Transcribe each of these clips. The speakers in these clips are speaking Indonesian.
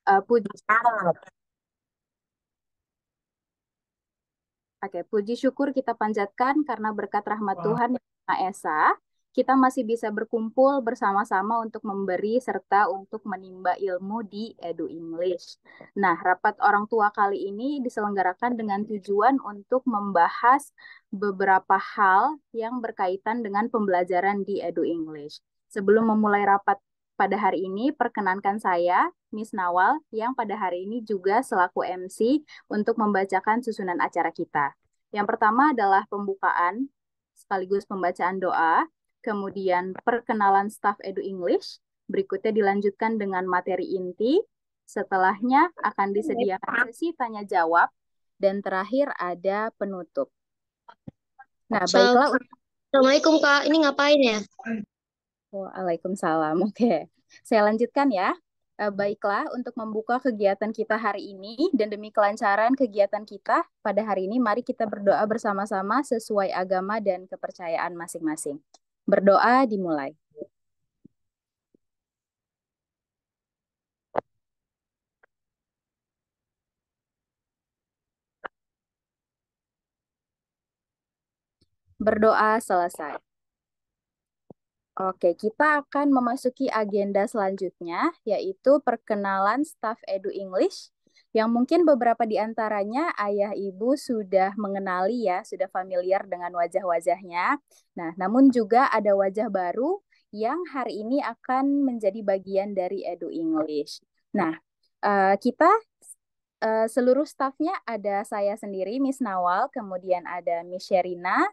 Puji, Oke, puji syukur kita panjatkan karena berkat rahmat Tuhan yang Maha Esa, kita masih bisa berkumpul bersama-sama untuk memberi serta untuk menimba ilmu di Edu English. Nah, rapat orang tua kali ini diselenggarakan dengan tujuan untuk membahas beberapa hal yang berkaitan dengan pembelajaran di Edu English. Sebelum memulai rapat pada hari ini, perkenankan saya, Miss Nawal, yang pada hari ini juga selaku MC untuk membacakan susunan acara kita. Yang pertama adalah pembukaan sekaligus pembacaan doa, kemudian perkenalan staf Edu English, berikutnya dilanjutkan dengan materi inti, setelahnya akan disediakan sesi tanya jawab, dan terakhir ada penutup. Nah, baiklah. Assalamualaikum Kak, ini ngapain ya? Waalaikumsalam. Oke, saya lanjutkan ya. Baiklah, untuk membuka kegiatan kita hari ini dan demi kelancaran kegiatan kita pada hari ini, mari kita berdoa bersama-sama sesuai agama dan kepercayaan masing-masing. Berdoa dimulai. Berdoa selesai. Oke, kita akan memasuki agenda selanjutnya, yaitu perkenalan staf Edu English, yang mungkin beberapa di antaranya ayah ibu sudah mengenali ya, sudah familiar dengan wajah-wajahnya. Nah, namun juga ada wajah baru yang hari ini akan menjadi bagian dari Edu English. Nah, kita seluruh stafnya ada saya sendiri, Miss Nawal, kemudian ada Miss Sherina,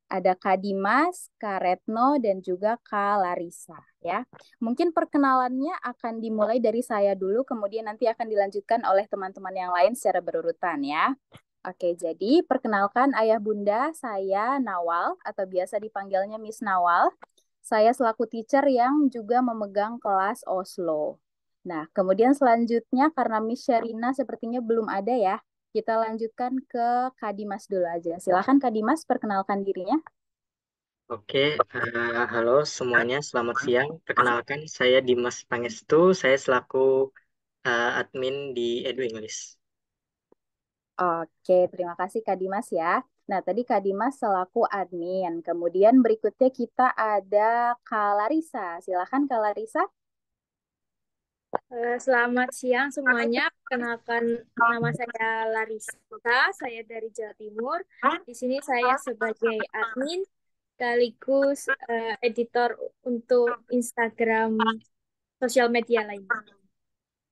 ada Kak Dimas, Kak Retno, dan juga Kak Larissa ya. Mungkin perkenalannya akan dimulai dari saya dulu, kemudian nanti akan dilanjutkan oleh teman-teman yang lain secara berurutan ya. Oke, jadi perkenalkan ayah bunda, saya Nawal atau biasa dipanggilnya Miss Nawal. Saya selaku teacher yang juga memegang kelas Oslo. Nah, kemudian selanjutnya karena Miss Sherina sepertinya belum ada ya, kita lanjutkan ke Kak Dimas dulu aja. Silakan Kak Dimas perkenalkan dirinya. Oke, halo semuanya, selamat siang. Perkenalkan, saya Dimas Pangestu, saya selaku admin di Edu English. Oke, terima kasih Kak Dimas ya. Nah, tadi Kak Dimas selaku admin. Kemudian berikutnya kita ada Kak Larissa. Silakan Kak Larissa. Selamat siang semuanya. Perkenalkan nama saya Larissa. Saya dari Jawa Timur. Di sini saya sebagai admin sekaligus editor untuk Instagram sosial media lainnya.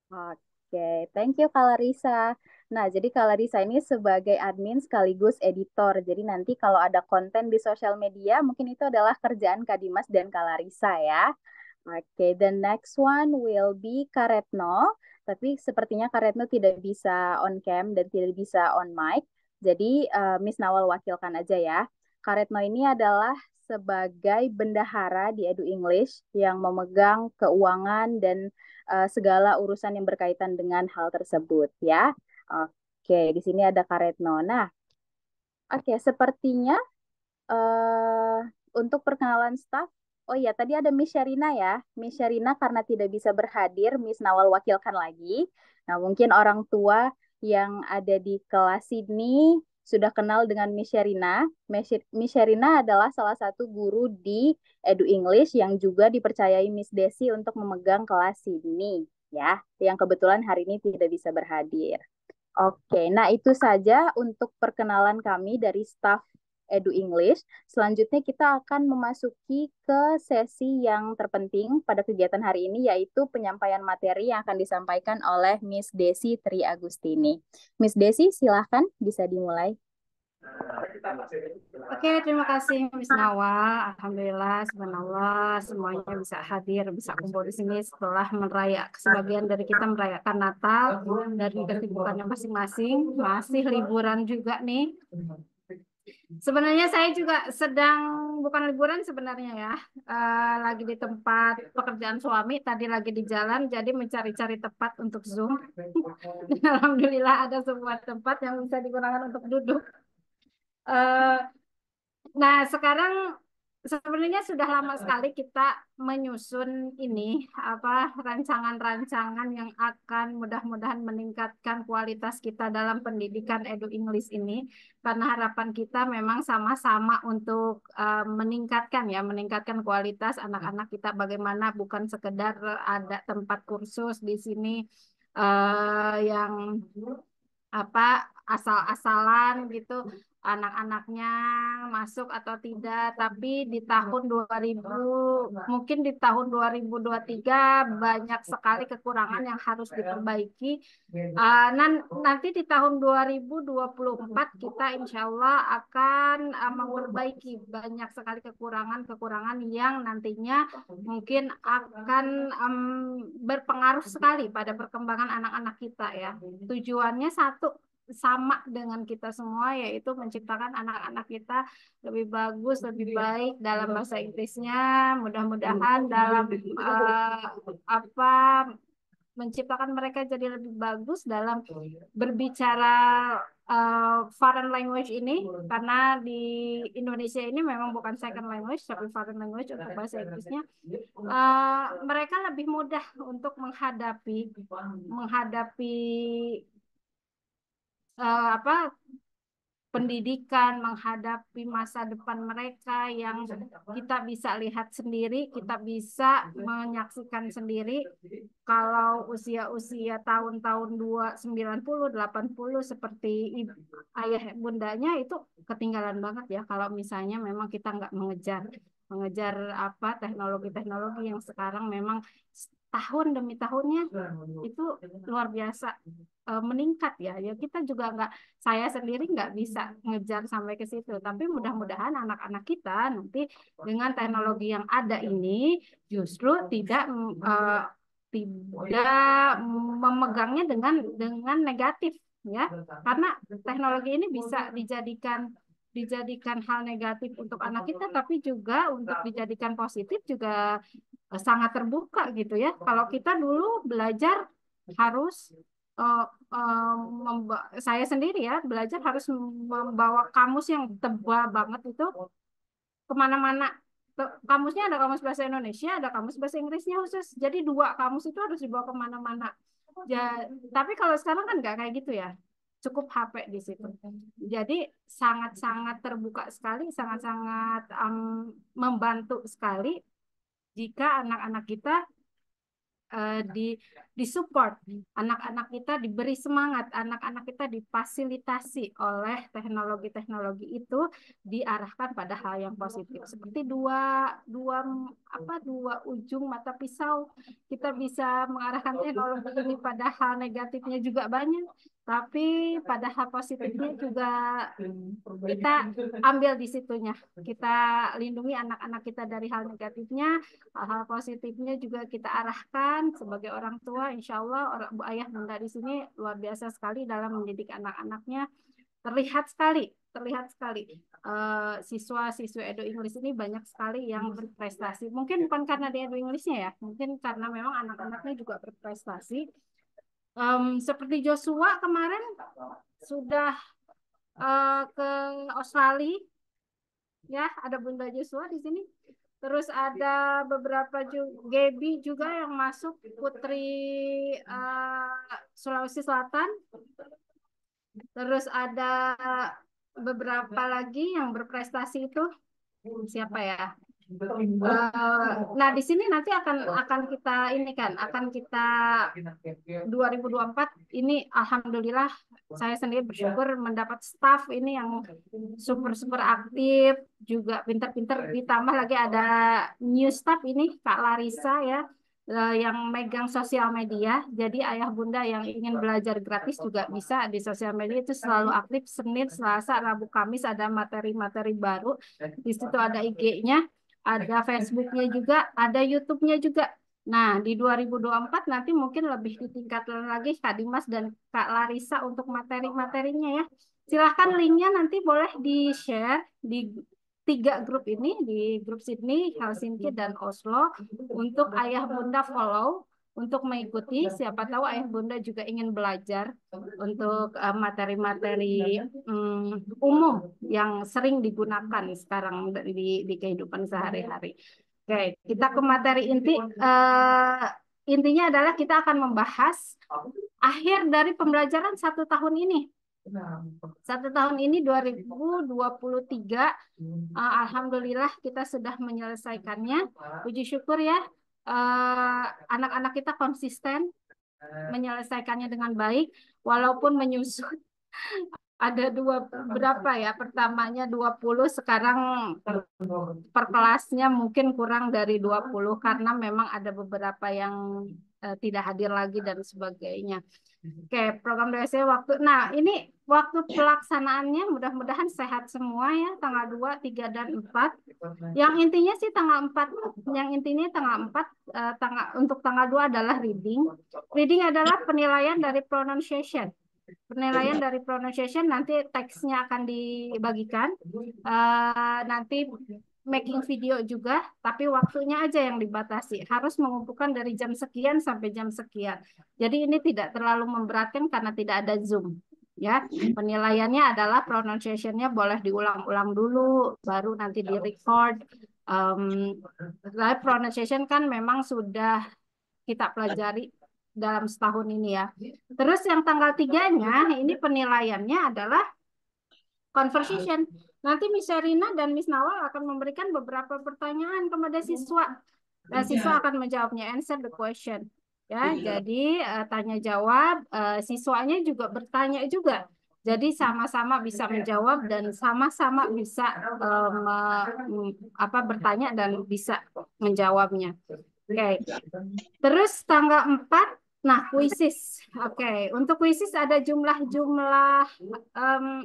Oke, thank you Kak Larissa. Nah, jadi Kak Larissa ini sebagai admin sekaligus editor. Jadi nanti kalau ada konten di sosial media, mungkin itu adalah kerjaan Kak Dimas dan Kak Larissa ya. Oke, the next one will be Kak Retno. Tapi sepertinya Kak Retno tidak bisa on cam dan tidak bisa on mic. Jadi Miss Nawal wakilkan aja ya. Kak Retno ini adalah sebagai bendahara di Edu English yang memegang keuangan dan segala urusan yang berkaitan dengan hal tersebut ya. Oke, di sini ada Kak Retno. Nah, oke, sepertinya eh untuk perkenalan staff, oh iya tadi ada Miss Sherina ya. Miss Sherina karena tidak bisa berhadir, Miss Nawal wakilkan lagi. Nah, mungkin orang tua yang ada di kelas ini sudah kenal dengan Miss Sherina. Miss Sherina adalah salah satu guru di Edu English yang juga dipercayai Miss Desi untuk memegang kelas ini ya, yang kebetulan hari ini tidak bisa berhadir. Oke, nah itu saja untuk perkenalan kami dari staff Edu English. Selanjutnya kita akan memasuki ke sesi yang terpenting pada kegiatan hari ini, yaitu penyampaian materi yang akan disampaikan oleh Miss Desi Tri Agustini. Miss Desi, silahkan bisa dimulai. Oke, terima kasih Miss Nawal. Alhamdulillah, subhanallah, semuanya bisa hadir, bisa kumpul di sini setelah merayakan, sebagian dari kita merayakan Natal dari kesibukannya masing-masing. Masih liburan juga nih. Sebenarnya saya juga sedang, bukan liburan sebenarnya ya, lagi di tempat pekerjaan suami, tadi lagi di jalan, jadi mencari-cari tempat untuk Zoom. Dan alhamdulillah ada sebuah tempat yang bisa digunakan untuk duduk. Eh, Nah, sekarang Sebenarnya sudah lama sekali kita menyusun ini apa rancangan-rancangan yang akan mudah-mudahan meningkatkan kualitas kita dalam pendidikan Edu English ini, karena harapan kita memang sama-sama untuk meningkatkan kualitas anak-anak kita, bagaimana bukan sekedar ada tempat kursus di sini yang apa asal-asalan gitu anak-anaknya masuk atau tidak, tapi di tahun 2000 mungkin di tahun 2023 banyak sekali kekurangan yang harus diperbaiki. Nanti di tahun 2024 kita insya Allah akan memperbaiki banyak sekali kekurangan-kekurangan yang nantinya mungkin akan berpengaruh sekali pada perkembangan anak-anak kita ya. Tujuannya satu, sama dengan kita semua, yaitu menciptakan anak-anak kita lebih bagus, lebih baik dalam bahasa Inggrisnya. Mudah-mudahan dalam apa menciptakan mereka jadi lebih bagus dalam berbicara foreign language ini, karena di Indonesia ini memang bukan second language tapi foreign language untuk bahasa Inggrisnya. Mereka lebih mudah untuk menghadapi apa pendidikan, menghadapi masa depan mereka yang kita bisa lihat sendiri, kita bisa menyaksikan sendiri. Kalau usia-usia tahun-tahun 90, 80 seperti ayah bundanya itu ketinggalan banget ya, kalau misalnya memang kita nggak mengejar apa teknologi-teknologi yang sekarang memang tahun demi tahunnya itu luar biasa meningkat ya. Ya kita juga nggak, saya sendiri nggak bisa ngejar sampai ke situ. Tapi mudah-mudahan anak-anak kita nanti dengan teknologi yang ada ini justru tidak memegangnya dengan negatif ya. Karena teknologi ini bisa dijadikan hal negatif untuk anak kita, tapi juga untuk dijadikan positif juga sangat terbuka gitu ya. Kalau kita dulu belajar harus saya sendiri ya belajar harus membawa kamus yang tebal banget itu kemana-mana. Kamusnya ada kamus bahasa Indonesia, ada kamus bahasa Inggrisnya khusus. Jadi dua kamus itu harus dibawa kemana-mana. Ya, tapi kalau sekarang kan nggak kayak gitu ya. Cukup HP di situ. Jadi sangat-sangat terbuka sekali, sangat-sangat membantu sekali jika anak-anak kita disupport, anak-anak kita diberi semangat, anak-anak kita difasilitasi oleh teknologi-teknologi itu, diarahkan pada hal yang positif. Seperti dua ujung mata pisau, kita bisa mengarahkan teknologi ini pada hal negatifnya juga banyak, tapi pada hal positifnya juga kita ambil di situnya. Kita lindungi anak-anak kita dari hal negatifnya, hal positifnya juga kita arahkan. Sebagai orang tua, insya Allah ayah bunda di sini luar biasa sekali dalam mendidik anak-anaknya. Terlihat sekali siswa-siswa Edu English ini banyak sekali yang berprestasi. Mungkin bukan karena di Edu English-nya ya, mungkin karena memang anak-anaknya juga berprestasi. Seperti Joshua kemarin sudah ke Australia, ya ada Bunda Joshua di sini. Terus ada beberapa Gaby juga yang masuk, putri Sulawesi Selatan. Terus ada beberapa lagi yang berprestasi itu siapa ya? Nah di sini nanti akan kita ini kan, akan kita 2024 ini alhamdulillah saya sendiri bersyukur mendapat staff ini yang super aktif, juga pintar-pintar, ditambah lagi ada new staff ini Kak Larissa ya, yang megang sosial media. Jadi ayah bunda yang ingin belajar gratis juga bisa di sosial media, itu selalu aktif. Senin, Selasa, Rabu, Kamis ada materi-materi baru. Di situ ada IG-nya, ada Facebook-nya juga, ada YouTube-nya juga. Nah, di 2024 nanti mungkin lebih ditingkatkan lagi Kak Dimas dan Kak Larissa untuk materi-materinya ya. Silahkan linknya nanti boleh di-share di 3 grup ini, di grup Sydney, Helsinki, dan Oslo, untuk ayah bunda follow. untuk mengikuti. Siapa tahu ayah bunda juga ingin belajar untuk materi-materi umum yang sering digunakan sekarang di kehidupan sehari-hari. Oke, kita ke materi inti. Intinya adalah kita akan membahas akhir dari pembelajaran 1 tahun ini. 1 tahun ini 2023, alhamdulillah kita sudah menyelesaikannya. Puji syukur ya, anak-anak kita konsisten menyelesaikannya dengan baik, walaupun menyusut. Ada berapa ya, pertamanya 20, sekarang per kelasnya mungkin kurang dari 20 karena memang ada beberapa yang tidak hadir lagi dan sebagainya. Oke, program DSC waktu. Nah, ini waktu pelaksanaannya mudah-mudahan sehat semua ya, tanggal 2, 3, dan 4. Yang intinya sih tanggal 4, untuk tanggal 2 adalah reading. Reading adalah penilaian dari pronunciation. Penilaian dari pronunciation, nanti teksnya akan dibagikan. Nanti making video juga, tapi waktunya aja yang dibatasi. Harus mengumpulkan dari jam sekian sampai jam sekian. Jadi ini tidak terlalu memberatkan karena tidak ada Zoom. Ya, penilaiannya adalah pronunciation-nya boleh diulang-ulang dulu, baru nanti di-record. Live pronunciation kan memang sudah kita pelajari dalam setahun ini ya. Terus yang tanggal 3-nya ini penilaiannya adalah conversation. Nanti Miss Sherina dan Miss Nawal akan memberikan beberapa pertanyaan kepada siswa. Dan siswa akan menjawabnya, answer the question. Ya, jadi tanya jawab, siswanya juga bertanya juga. Jadi sama-sama bisa menjawab dan sama-sama bisa bertanya dan bisa menjawabnya. Oke. Terus tanggal 4, nah, quizzes. Oke, untuk quizzes ada jumlah-jumlah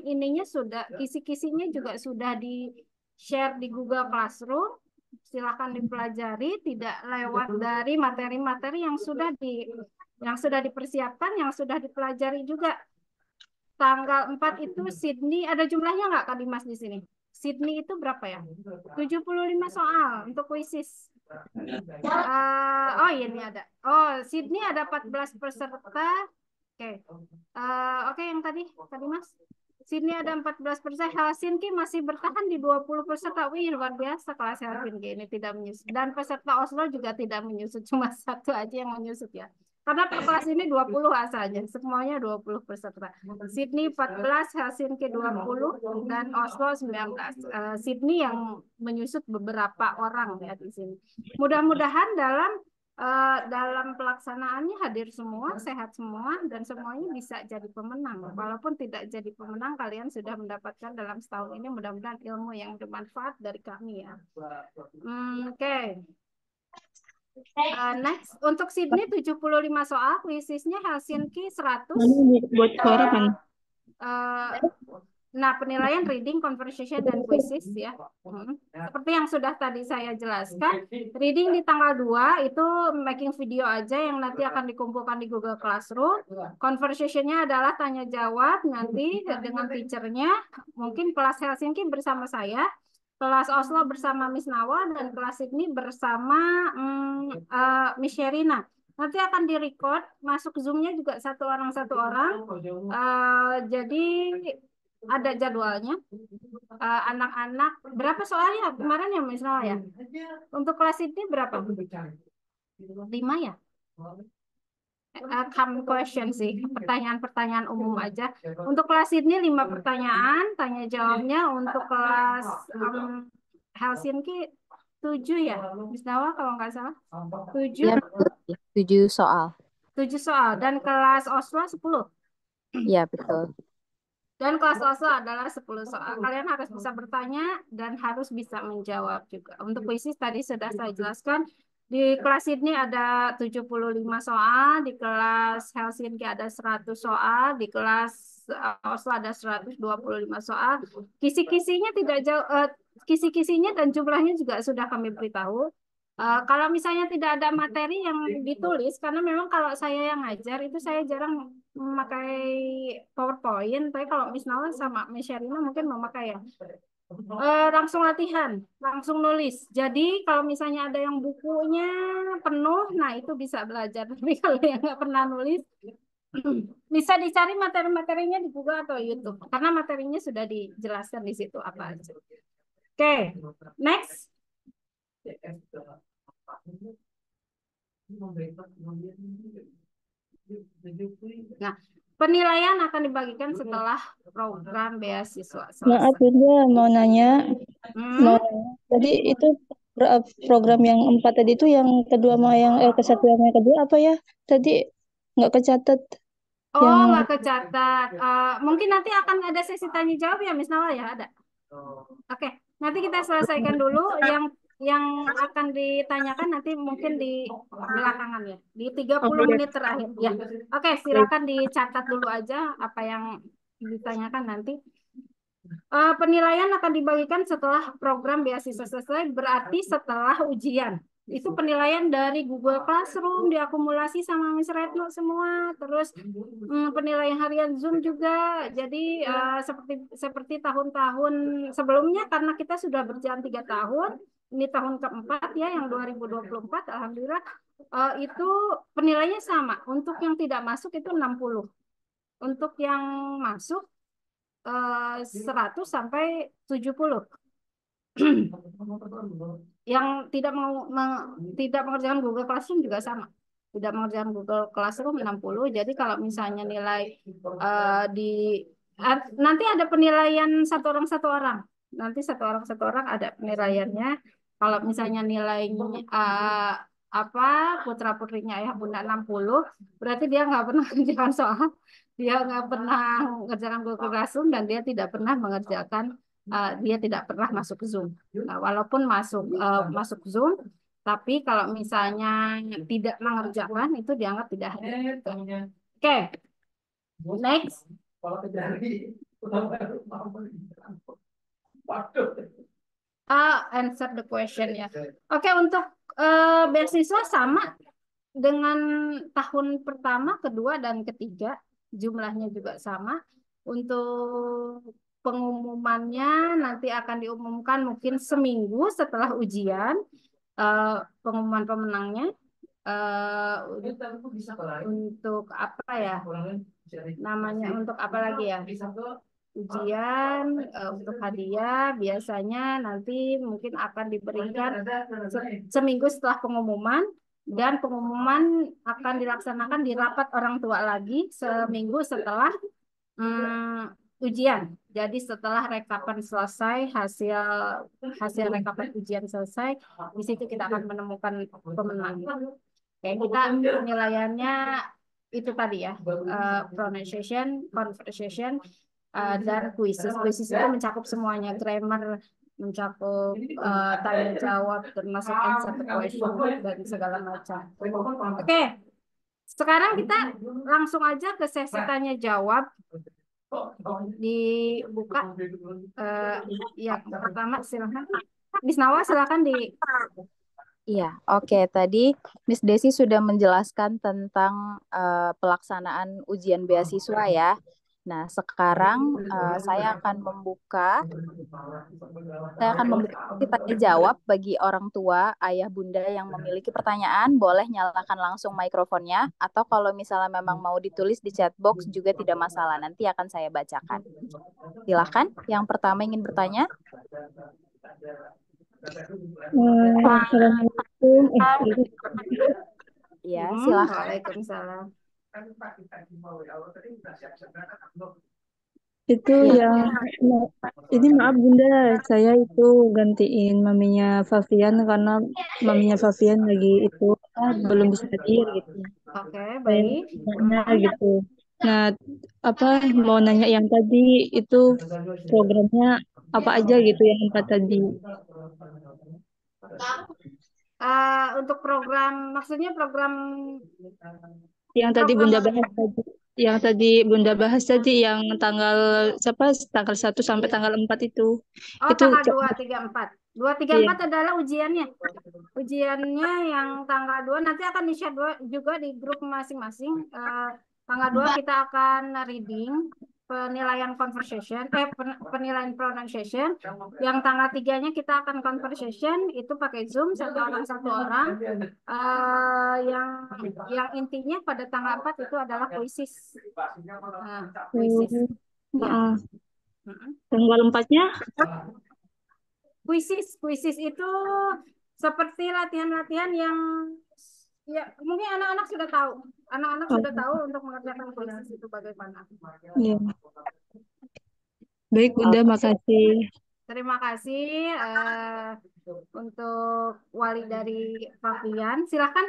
ininya sudah, kisi-kisinya juga sudah di-share di Google Classroom. Silakan dipelajari, tidak lewat dari materi-materi yang sudah dipersiapkan, yang sudah dipelajari juga. Tanggal 4 itu Sydney, ada jumlahnya nggak Kak Dimas di sini? Sydney itu berapa ya? 75 soal untuk quizzes. Oh iya, ini ada. Oh, Sydney ada 14 peserta. Oke. Oke, yang tadi Mas. Sydney ada 14 peserta. Helsinki masih bertahan di 20 peserta. Wih, luar biasa kelas Helsinki ini tidak menyusut. Dan peserta Oslo juga tidak menyusut. Cuma satu aja yang menyusut ya. Karena per kelas ini 20 asalnya. Semuanya 20 peserta. Sydney 14, Helsinki 20, dan Oslo 19. Sydney yang menyusut beberapa orang ya di sini. Mudah-mudahan dalam pelaksanaannya hadir semua, sehat semua, dan semuanya bisa jadi pemenang. Walaupun tidak jadi pemenang, kalian sudah mendapatkan dalam setahun ini mudah-mudahan ilmu yang bermanfaat dari kami ya. Oke. Next, untuk Sydney 75 soal, quizesnya Helsinki 100. Buat suara kan? Nah, penilaian reading, conversation, dan quizzes ya. Seperti yang sudah tadi saya jelaskan, reading di tanggal 2 itu making video aja yang nanti akan dikumpulkan di Google Classroom. Conversation-nya adalah tanya jawab nanti dengan teacher-nya. Mungkin kelas Helsinki bersama saya, kelas Oslo bersama Miss Nawa, dan kelas Sydney bersama Miss Sherina. Nanti akan direcord, masuk Zoom-nya juga satu orang. Jadi ada jadwalnya. Anak-anak, berapa soalnya kemarin ya Miss Nawa ya? Untuk kelas Sydney berapa? 5 ya? Common question sih, pertanyaan-pertanyaan umum aja. Untuk kelas Sydney 5 pertanyaan, tanya jawabnya. Untuk kelas Helsinki 7 ya, Miss Nawa kalau nggak salah. 7. Ya, 7 soal. 7 soal. Dan kelas Oslo 10. Iya, betul. Dan kelas Oslo adalah 10 soal. Kalian harus bisa bertanya dan harus bisa menjawab juga. Untuk quizzes tadi sudah saya jelaskan. Di kelas Sydney ada 75 soal, di kelas Helsinki ada 100 soal, di kelas Oslo ada 125 soal. Kisi-kisinya tidak jauh, kisi-kisinya dan jumlahnya juga sudah kami beritahu. Kalau misalnya tidak ada materi yang ditulis, karena memang kalau saya yang ngajar itu saya jarang memakai PowerPoint, tapi kalau Miss Nawa sama Miss Sherina mungkin memakai ya. Langsung latihan, langsung nulis. Jadi kalau misalnya ada yang bukunya penuh, nah itu bisa belajar. Tapi kalau yang nggak pernah nulis, bisa dicari materi-materinya di Google atau YouTube. Karena materinya sudah dijelaskan di situ apa aja. Oke, next. Nah, penilaian akan dibagikan setelah program beasiswa Maaf selesai. Bunda, mau nanya. Hmm? Tadi itu program yang 4 tadi itu yang kedua sama yang ke satu sama yang kedua apa ya? Tadi nggak kecatat Oh, yang nggak kecatat. Mungkin nanti akan ada sesi tanya jawab ya, Miss Nawal ya, ada. Oke, nanti kita selesaikan dulu yang akan ditanyakan nanti mungkin di belakangan ya, di 30 oke. menit terakhir ya. Oke, silakan dicatat dulu aja apa yang ditanyakan nanti. Penilaian akan dibagikan setelah program beasiswa selesai, berarti setelah ujian. Itu penilaian dari Google Classroom, diakumulasi sama Miss Retno semua. Terus penilaian harian Zoom juga. Jadi seperti tahun-tahun sebelumnya, karena kita sudah berjalan 3 tahun, ini tahun keempat ya, yang 2024, Alhamdulillah, itu penilaiannya sama. Untuk yang tidak masuk itu 60. Untuk yang masuk 100 sampai 70. Yang tidak mengerjakan Google Classroom juga sama. Tidak mengerjakan Google Classroom 60. Jadi kalau misalnya nilai nanti ada penilaian satu orang. Nanti satu orang ada penilaiannya. Kalau misalnya nilainya apa putra-putrinya ayah bunda 60, berarti dia nggak pernah mengerjakan soal, dia nggak pernah mengerjakan Google Classroom, dan dia tidak pernah mengerjakan dia tidak pernah masuk Zoom. Nah, walaupun masuk Zoom, tapi kalau misalnya tidak mengerjakan itu dianggap tidak hadir. Oke, next. Answer the question ya. Oke, untuk beasiswa sama dengan tahun pertama, kedua, dan ketiga, jumlahnya juga sama. Untuk pengumumannya nanti akan diumumkan mungkin seminggu setelah ujian, pengumuman pemenangnya. Untuk apa ya? Namanya untuk apa lagi ya? Ujian, untuk hadiah biasanya nanti mungkin akan diberikan seminggu setelah pengumuman, dan pengumuman akan dilaksanakan di rapat orang tua lagi seminggu setelah ujian. Jadi setelah rekapan selesai, hasil rekapan ujian selesai, di situ kita akan menemukan pemenang. Kayak kita penilaiannya itu tadi ya, pronunciation, conversation, dan quizzes. Quizzes itu mencakup semuanya, grammar, mencakup tanya jawab, termasuk answer the question dan segala macam. Oke, sekarang kita langsung aja ke sesi tanya jawab. Dibuka yang pertama, silakan. Miss Nawa, silakan di. Iya, oke. Tadi Miss Desi sudah menjelaskan tentang pelaksanaan ujian beasiswa ya. Nah, sekarang saya akan membuka sesi tanya jawab bagi orang tua, ayah, bunda yang memiliki pertanyaan, boleh nyalakan langsung mikrofonnya, atau kalau misalnya memang mau ditulis di chat box juga tidak masalah, nanti akan saya bacakan. Silakan, yang pertama ingin bertanya. Assalamualaikum. Ya, silakan. Waalaikumsalam. Itu yang ini maaf Bunda, saya itu gantiin maminya Favian karena maminya Favian lagi itu belum bisa hadir gitu. Oke, baik. Nanya gitu. Nah, mau nanya yang tadi itu programnya apa aja gitu yang 4 tadi. Untuk program, maksudnya program Yang tadi Bunda bahas tadi. Yang tadi Bunda bahas tadi yang tanggal 1 sampai tanggal 4 itu. Itu tanggal 2, 3, 4. 2, 3, iya. 4 adalah ujiannya. Ujiannya yang tanggal 2 nanti akan di-share juga di grup masing-masing. Tanggal 2 kita akan reading. penilaian conversation, penilaian pronunciation. Yang tanggal 3-nya kita akan conversation, itu pakai Zoom, satu orang. Yang intinya pada tanggal 4 itu adalah quizzes. Quizzes. Ya. Tanggal 4-nya? Quizzes itu seperti latihan-latihan yang ya mungkin anak-anak sudah tahu. Anak-anak sudah tahu untuk mengerjakan quizzes itu bagaimana. Iya. Baik, Bunda, makasih. Terima kasih untuk wali dari Fabian. Silakan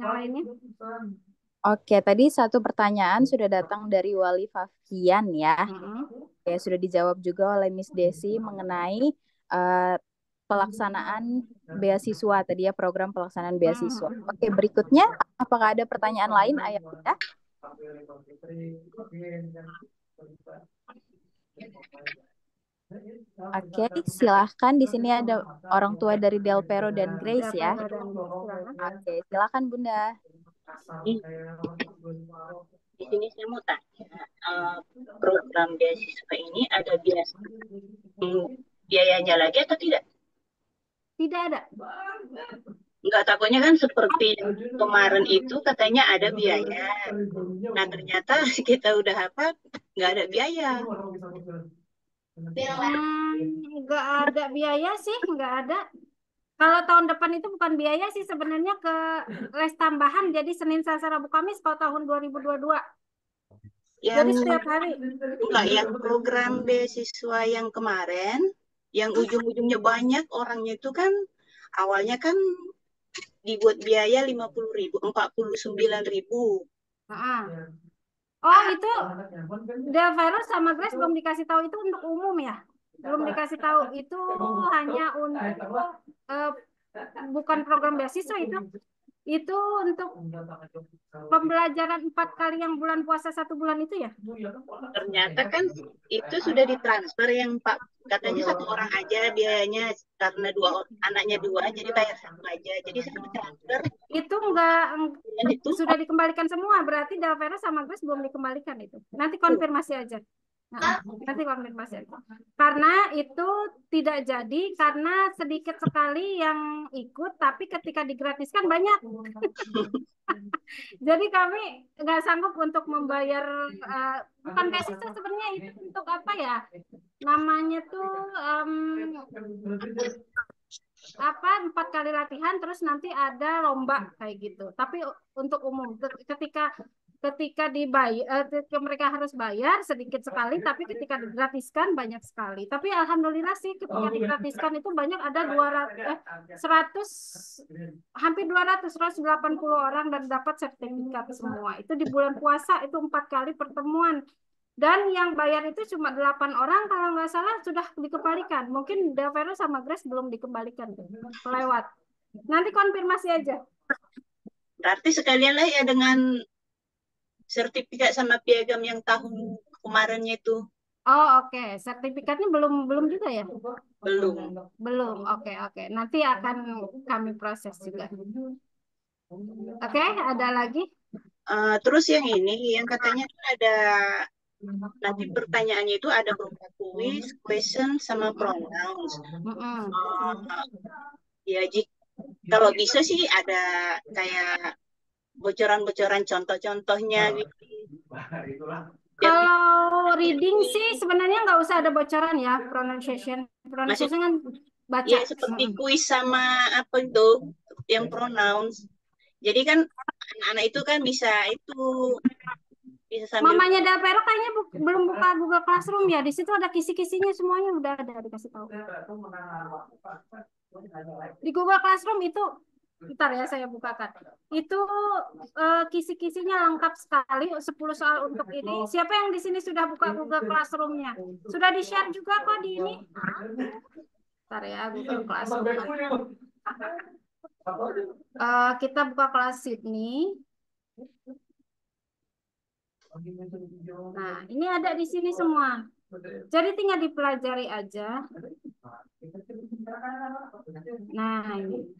yang lainnya. Oke, tadi satu pertanyaan sudah datang dari Wali Fabian ya. Ya, sudah dijawab juga oleh Miss Desi mengenai pelaksanaan beasiswa tadi ya, program pelaksanaan beasiswa. Oke, berikutnya apakah ada pertanyaan lain, Ayah Bunda? Oke, silahkan. Di sini ada orang tua dari Del Pero dan Grace ya. Oke, silahkan Bunda. Di sini saya mau tanya, program beasiswa ini ada biayanya lagi atau tidak? Tidak ada. Enggak, takutnya kan seperti kemarin itu katanya ada biaya. Nah, ternyata kita udah apa, nggak ada biaya. Nggak ada biaya sih, nggak ada. Kalau tahun depan itu bukan biaya sih sebenarnya, ke les tambahan, jadi Senin, Selasa, Rabu, Kamis kalau tahun 2022. Jadi setiap hari. Enggak, yang program beasiswa yang kemarin, yang ujung-ujungnya banyak orangnya itu kan, awalnya kan dibuat biaya 50.000, 49.000. Oh, itu Del Vero sama Grace belum dikasih tahu, itu untuk umum ya? Belum dikasih tahu, itu hanya untuk bukan program beasiswa itu untuk pembelajaran 4 kali yang bulan puasa 1 bulan itu ya? Ternyata kan itu sudah ditransfer yang Pak, katanya 1 orang aja biayanya karena anaknya 2 jadi bayar 1 aja, jadi saya transfer. Itu sudah dikembalikan semua, berarti Del Vero sama Grace belum dikembalikan itu. Nanti konfirmasi aja. Nanti konfirmasi aja. Karena itu tidak jadi karena sedikit sekali yang ikut, tapi ketika digratiskan banyak. Jadi kami nggak sanggup untuk membayar, bukan beasiswa sebenarnya, itu untuk apa ya? Namanya tuh 4 kali latihan, terus nanti ada lomba kayak gitu. Tapi untuk umum, ketika dibayar, ketika mereka harus bayar sedikit sekali, tapi ketika digratiskan banyak sekali. Tapi alhamdulillah sih ketika digratiskan itu banyak, ada 180 orang dan dapat sertifikat semua. Itu di bulan puasa, itu 4 kali pertemuan. Dan yang bayar itu cuma 8 orang kalau nggak salah, sudah dikembalikan. Mungkin Del Vero sama Grace belum dikembalikan, kelewat. Nanti konfirmasi aja. Berarti sekalian lah ya dengan sertifikat sama piagam yang tahun kemarinnya itu. Oh, oke. Sertifikatnya belum juga ya? Belum. Oke. Nanti akan kami proses juga. Oke, ada lagi? Terus yang ini, yang katanya ada nanti pertanyaannya itu ada berupa quiz, question, sama pronouns. Ya, kalau bisa sih ada kayak bocoran-bocoran contoh-contohnya gitu. Kalau reading sih sebenarnya nggak usah ada bocoran ya, pronunciation kan baca. Ya, seperti kuis sama apa itu, yang pronouns. Jadi kan anak-anak itu kan bisa sambil. Mamanya Del Pero kayaknya belum buka Google Classroom ya. Di situ ada kisi-kisinya semuanya, udah ada dikasih tahu. Di Google Classroom itu, bentar ya saya bukakan. Itu kisi-kisinya lengkap sekali, 10 soal untuk ini. Siapa yang di sini sudah buka Google Classroom-nya? Sudah di-share juga kok di ini. Bentar ya, Google Classroom. Kita buka kelas Sydney. Nah, ini ada di sini semua. Jadi tinggal dipelajari aja. Nah, ini.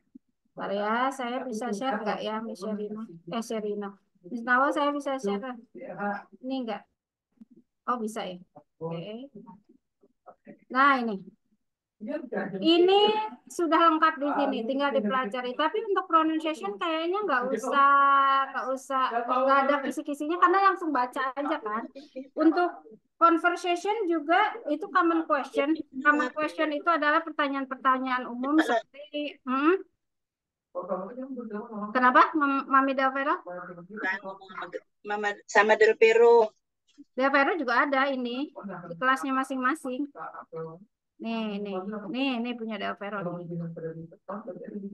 Bentar ya, saya bisa share nggak ya, Miss Sherina? Sherina. Miss Nawa, saya bisa share. Ini enggak? Oh, bisa ya. Oke. Nah, ini sudah lengkap di sini, tinggal dipelajari. Tapi untuk pronunciation kayaknya nggak ada kisi-kisinya karena langsung baca aja kan. Untuk conversation juga itu common question. Common question itu adalah pertanyaan-pertanyaan umum seperti kenapa, Mami Del Vero? Bukan ngomong sama Del Pero. Del Vero juga ada ini di kelasnya masing-masing. Nih punya Del Vero.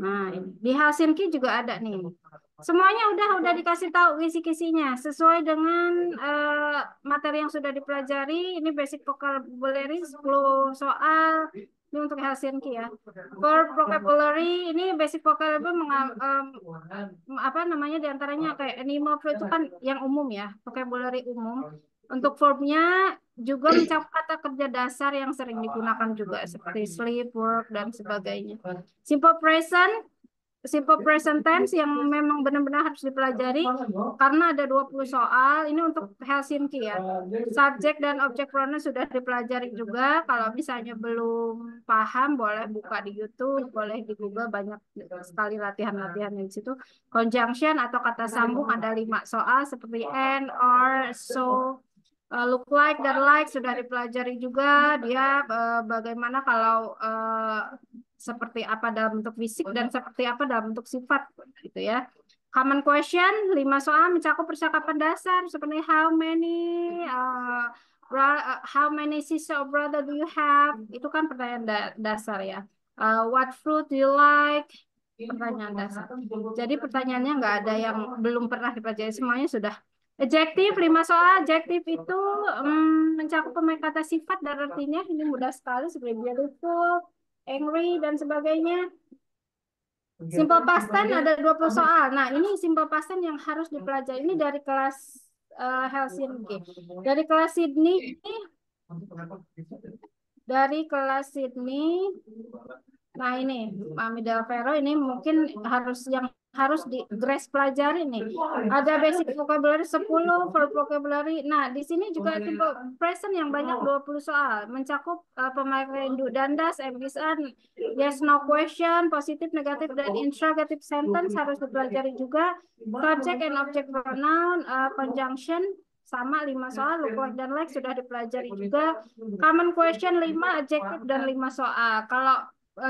Nah, ini. Di Helsinki juga ada nih. Semuanya udah dikasih tahu kisi-kisinya sesuai dengan materi yang sudah dipelajari. Ini basic vocabulary 10 soal. Ini untuk Helsinki ya. For vocabulary ini basic vocabulary apa namanya diantaranya kayak animal itu kan yang umum ya, vocabulary umum. Untuk verbnya juga mencakup kata kerja dasar yang sering digunakan juga seperti sleep, work, dan sebagainya. Simple present tense yang memang benar-benar harus dipelajari karena ada 20 soal. Ini untuk Helsinki ya. Subjek dan objek pronoun sudah dipelajari juga. Kalau misalnya belum paham boleh buka di YouTube, boleh di Google, banyak sekali latihan-latihan di situ. Conjunction atau kata sambung ada 5 soal seperti and, or, so, look like dan like sudah dipelajari juga. Dia bagaimana kalau seperti apa dalam bentuk fisik dan seperti apa dalam bentuk sifat gitu ya. Common question 5 soal mencakup percakapan dasar seperti how many sister or brother do you have? Itu kan pertanyaan dasar ya. What fruit do you like? Pertanyaan dasar. Jadi pertanyaannya nggak ada yang belum pernah dipelajari, semuanya sudah. Adjektif 5 soal. Adjektif itu mencakup pemain kata sifat dan artinya ini mudah sekali seperti beautiful, angry, dan sebagainya. Simple past tense ada 20 soal. Nah, ini simple past tense yang harus dipelajari. Ini dari kelas Helsinki. Dari kelas Sydney. Nah, ini Mami Del Vero ini mungkin harus di Grace pelajari nih. Ada basic vocabulary 10, verb vocabulary. Nah, di sini juga simple present yang banyak 20 soal. Mencakup pemakaian do dan does, am is an, yes no question, positif, negatif, dan interrogative sentence harus dipelajari juga. Subject and object pronoun, conjunction sama 5 soal, look like dan like sudah dipelajari juga. Common question 5, adjective dan 5 soal. Kalau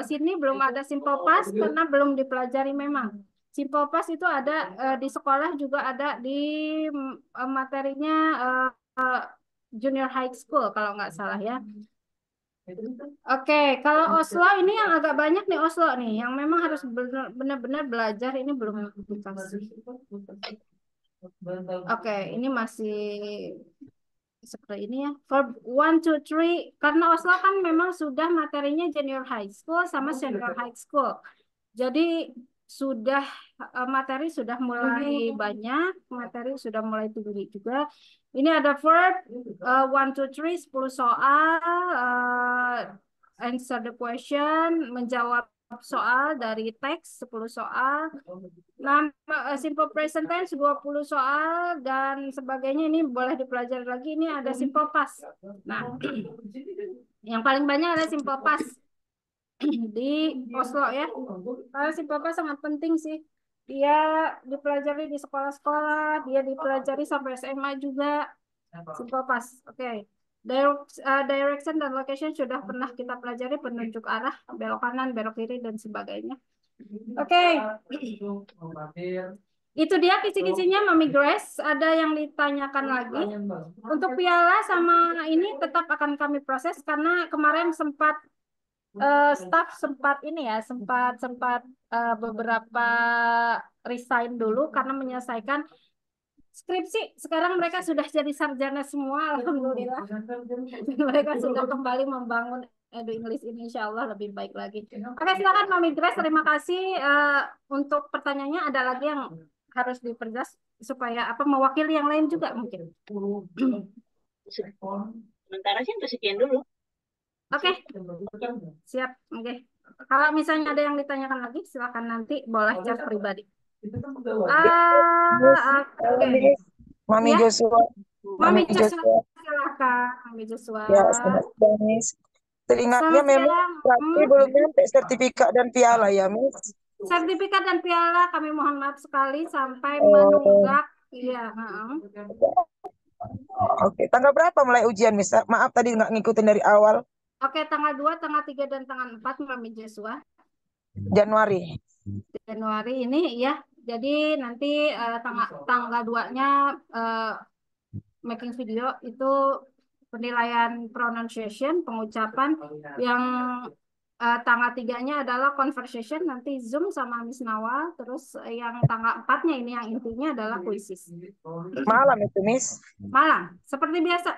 sini belum ada simple past karena belum dipelajari memang. Simple past itu ada di sekolah juga ada di materinya junior high school kalau nggak salah ya. Oke, kalau Oslo ini yang agak banyak nih Oslo nih, yang memang harus benar-benar belajar ini belum dikasih. Oke, ini masih seperti ini ya. Verb 1, 2, 3. Karena Oslo kan memang sudah materinya junior high school sama senior high school. Jadi sudah materi sudah mulai banyak, materi sudah mulai tinggi juga. Ini ada verb 1, 2, 3, 10 soal, answer the question, menjawab soal dari teks 10 soal. Nah, simple present tense 20 soal dan sebagainya ini boleh dipelajari lagi. Ini ada simple past. Nah, yang paling banyak ada simple past di Oslo ya. Karena simple past sangat penting sih. Dia dipelajari di sekolah-sekolah, dia dipelajari sampai SMA juga. Simple past. Oke. Direction dan location sudah pernah kita pelajari, penunjuk arah, belok kanan, belok kiri, dan sebagainya. Oke. Itu dia kisi-kisinya Mami Grace. Ada yang ditanyakan lagi? Untuk piala sama ini tetap akan kami proses karena kemarin sempat staff sempat ini ya, sempat beberapa resign dulu karena menyelesaikan skripsi. Sekarang mereka sudah jadi sarjana semua, alhamdulillah. Mereka sudah kembali membangun Edu English ini, insya Allah lebih baik lagi. Oke, silakan Mami Grace. Terima kasih untuk pertanyaannya. Ada lagi yang harus diperjelas supaya mewakili yang lain juga mungkin. Sementara sih untuk sekian dulu. Oke, siap. Oke. Kalau misalnya ada yang ditanyakan lagi, silakan nanti boleh chat pribadi. Oke. Mami Ya? Joshua. Mami Joshua, silakan. silakan, Mami Joshua. Ya, selamat siang, Miss. Teringatnya Selamat memang siang. berarti belum nyampe sertifikat dan piala ya, Miss. Sertifikat dan piala kami mohon maaf sekali sampai Oh, menunggak. Iya, oke. Tanggal berapa mulai ujian, Miss? Maaf tadi nggak ngikutin dari awal. Oke, tanggal 2, tanggal 3, dan tanggal 4, Mami Joshua. Januari. Januari ini ya. Jadi nanti tanggal 2-nya making video itu penilaian pronunciation, pengucapan. Yang tanggal 3-nya adalah conversation, nanti Zoom sama Miss Nawa. Terus yang tanggal 4-nya ini yang intinya adalah kuisis. Malam itu, Miss. Malam, seperti biasa.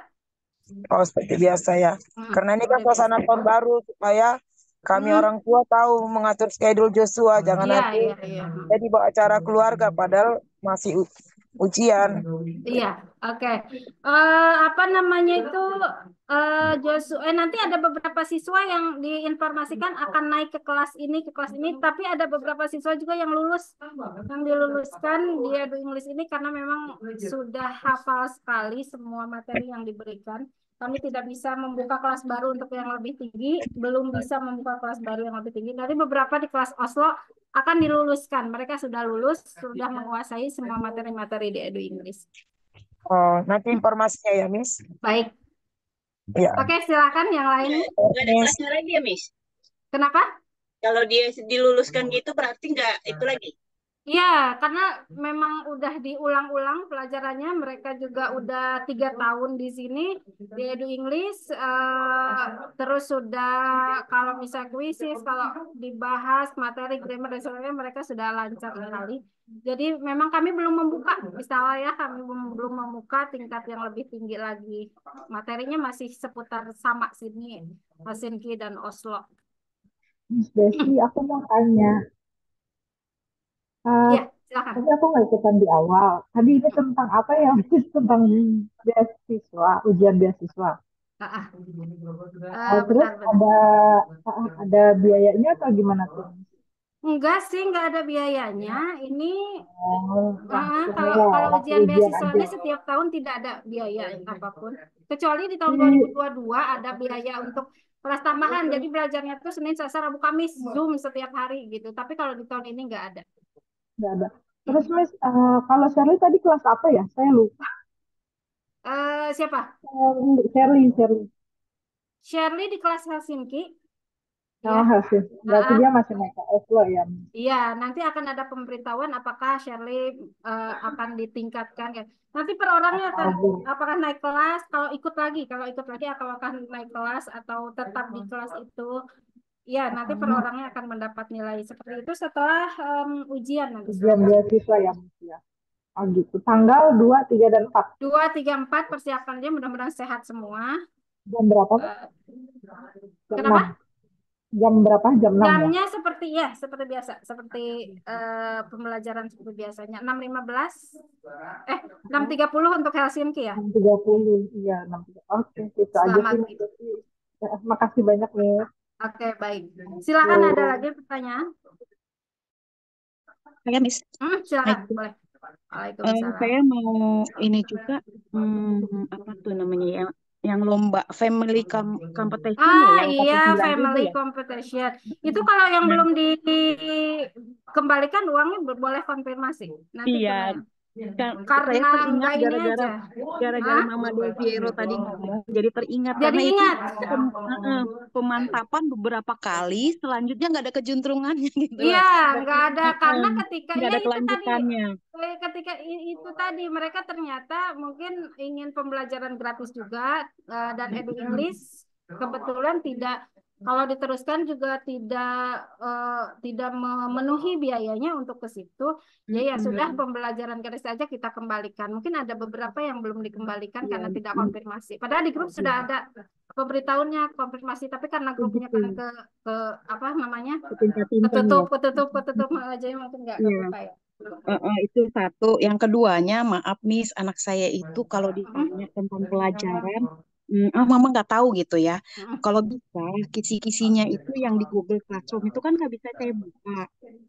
Oh, seperti biasa ya. Karena ini kan suasana tahun baru supaya kami orang tua tahu mengatur schedule Joshua. Jangan nanti jadi bawa acara keluarga padahal masih ujian. Iya, oke. Apa namanya itu Joshua? Nanti ada beberapa siswa yang diinformasikan akan naik ke kelas ini, tapi ada beberapa siswa juga yang diluluskan di Edu English ini karena memang sudah hafal sekali semua materi yang diberikan. Kami tidak bisa membuka kelas baru untuk yang lebih tinggi, belum bisa membuka kelas baru yang lebih tinggi. Nanti beberapa di kelas Oslo akan diluluskan. Mereka sudah lulus, sudah menguasai semua materi-materi di Edu English. Oh, nanti informasinya ya, Miss. Baik. Ya. Oke, silakan yang lain. Nggak ada kelasnya lagi ya, Miss? Kenapa? Kalau dia diluluskan gitu berarti nggak itu lagi? Iya, karena memang udah diulang-ulang pelajarannya. Mereka juga udah 3 tahun di sini di Edu English. Terus sudah kalau misalnya kuisis, kalau dibahas materi grammar dan sebagainya, mereka sudah lancar sekali. Jadi memang kami belum membuka, misalnya ya, kami belum membuka tingkat yang lebih tinggi lagi. Materinya masih seputar sama sini, Helsinki dan Oslo. Miss Desi, aku mau tanya. Iya, silakan. Tadi aku nggak ikutan di awal. Tadi ini tentang apa ya? Tentang beasiswa, ujian beasiswa. Terus ada biayanya atau gimana tuh? Enggak sih, enggak ada biayanya. Ini kalau ujian beasiswa ini setiap tahun tidak ada biaya apapun. Kecuali di tahun 2022 ada biaya untuk kelas tambahan. Jadi belajarnya tuh Senin, Selasa, Rabu, Kamis, Zoom setiap hari gitu. Tapi kalau di tahun ini enggak ada. Nggak ada. Terus Miss, kalau Shirley tadi kelas apa ya? Saya lupa. Siapa? Shirley. Shirley di kelas Helsinki. Oh, Helsinki. Berarti dia masih naik ke Oslo ya? Iya, nanti akan ada pemberitahuan apakah Shirley akan ditingkatkan. Nanti per orangnya akan apakah naik kelas, kalau ikut lagi akan naik kelas atau tetap di kelas itu. Ya, nanti per orangnya akan mendapat nilai seperti itu setelah ujian nanti. Ujian beasiswa ya, ya. Oh gitu. Tanggal 2, 3, dan 4. 2, 3, 4 persiapannya mudah-mudahan sehat semua. Jam berapa? Kenapa? Jam berapa? Jam 6 Jamnya ya? seperti biasa, seperti pembelajaran seperti biasanya. 6.15, 6.30 untuk Helsinki ya? 6.30, iya 6.30. Oke, itu aja sih. Ya, makasih banyak nih. Oke, baik. Silakan ada lagi pertanyaan? Saya Miss. Silakan, boleh. Waalaikumsalam. Saya mau ini juga apa tuh namanya yang lomba family competition iya, family competition. Itu kalau yang belum dikembalikan uangnya boleh konfirmasi. Nanti karena saya teringat gara-gara Mama Deviero tadi ngomong, jadi teringat karena itu pemantapan beberapa kali, selanjutnya nggak ada kejuntrungannya gitu. Iya, nggak ada karena ketika nggak ada kelanjutannya. Ketika itu tadi mereka ternyata mungkin ingin pembelajaran gratis juga dan Edu English kebetulan tidak. Kalau diteruskan juga tidak memenuhi biayanya untuk ke situ, ya sudah pembelajaran gratis saja kita kembalikan. Mungkin ada beberapa yang belum dikembalikan karena tidak konfirmasi. Padahal di grup sudah ada pemberitahuannya konfirmasi, tapi karena grupnya kan ke apa namanya ketutup aja mungkin nggak kebuka ya. Itu satu. Yang keduanya, maaf Miss, anak saya itu kalau ditanya tentang pelajaran Mama nggak tahu gitu ya. Mm-mm. Kalau bisa kisi-kisinya itu yang di Google Classroom itu kan nggak bisa saya buka.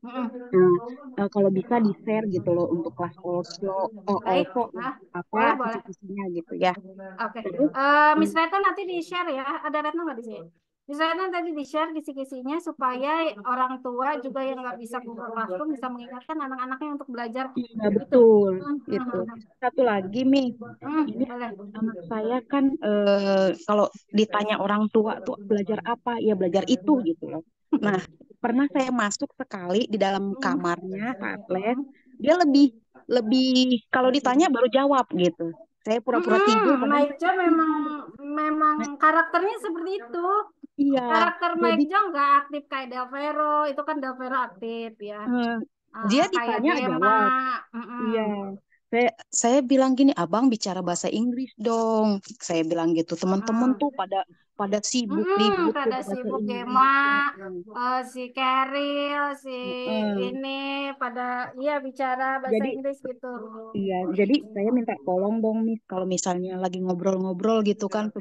Mm-mm. Kalau bisa di-share gitu loh untuk kelas Baik, also apa boleh, boleh. kisi-kisinya gitu ya. Oke, Terus Miss Retno nanti di-share ya. Ada Retno nggak di sini? Miss Retno tadi di-share kisi-kisinya supaya orang tua juga yang nggak bisa Google Classroom bisa mengingatkan anak-anaknya untuk belajar iya itu. betul gitu. Satu lagi Mi, ini Boleh. anak saya kan kalau ditanya orang tua tuh belajar apa? Ya belajar itu gitu loh. Nah, pernah saya masuk sekali di dalam kamarnya saat les, dia lebih lebih kalau ditanya baru jawab gitu. Saya pura-pura tidur padahal Mike mereka Jo memang tidur. memang karakternya seperti itu. Iya, Karakter jadi Mike Jo nggak aktif kayak Del Vero, itu kan Del Vero aktif ya. dia Kayak ditanya Gemma. jawab. Iya, saya bilang gini, abang bicara bahasa Inggris dong. Saya bilang gitu, teman-teman tuh pada pada sibuk ribut tuh Pada bahasa sibuk Gemma, Inggris. si Caril, si Heeh. ini pada iya bicara bahasa Jadi Inggris gitu. iya, jadi saya minta tolong dong Miss, kalau misalnya lagi ngobrol-ngobrol gitu kan,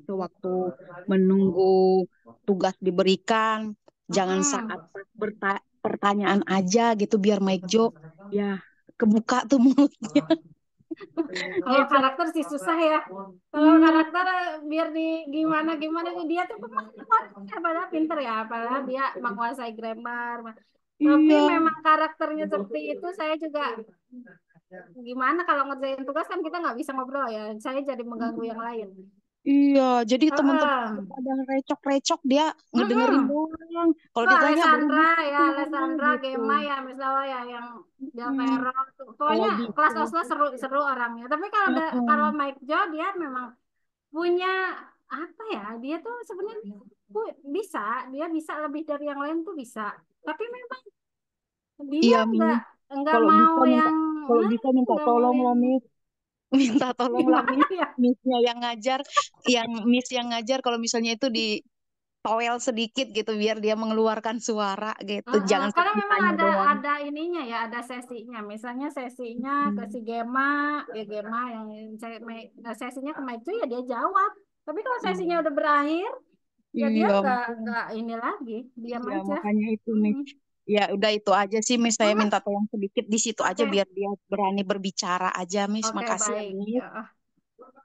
sewaktu menunggu tugas diberikan, jangan saat pas pertanyaan aja gitu, biar Mike Jo ya kebuka tuh mulutnya Kalau gitu. karakter sih susah ya. Kalau karakter biar di gimana gimana dia tuh padahal pinter ya, padahal dia menguasai grammar. Tapi Iya, memang karakternya seperti itu saya juga gimana kalau ngerjain tugas kan kita nggak bisa ngobrol ya. Saya jadi mengganggu yang lain. iya. Jadi teman-teman Heeh. pada recok-recok dia ngedengerin doang. Kalau Tuh ditanya baru Alessandra ya, bisa Alessandra, gitu. Gemma ya, misalnya ya yang Del Hmm, Vero. kalau Pokoknya kelas bisa. Oslo seru-seru orangnya. Tapi kalau kalau Heeh. Mike Jo dia memang punya apa ya? Dia tuh sebenarnya bisa, dia bisa lebih dari yang lain tuh bisa. Tapi memang dia Iya, Mi. nggak Kalau mau bisa minta yang kalau bisa minta nggak mau tolong yang lah, Miss. Minta tolong lah, gimana Miss. ya? Missnya yang ngajar, yang Miss yang ngajar kalau misalnya itu di towel sedikit gitu biar dia mengeluarkan suara gitu. Jangan Karena cuma memang ditanya doang. ada ininya ya, ada sesinya. Misalnya sesinya ke si Gema, ya Gema yang sesinya ke Mike itu ya dia jawab. Tapi kalau sesinya udah berakhir, ya dia Iya, nggak ini lagi, diam iya aja. makanya itu, Miss. Ya udah itu aja sih, Miss. Saya minta tolong sedikit di situ aja Oke. biar dia berani berbicara aja, Miss. Oke, Makasih ya, baik. Miss.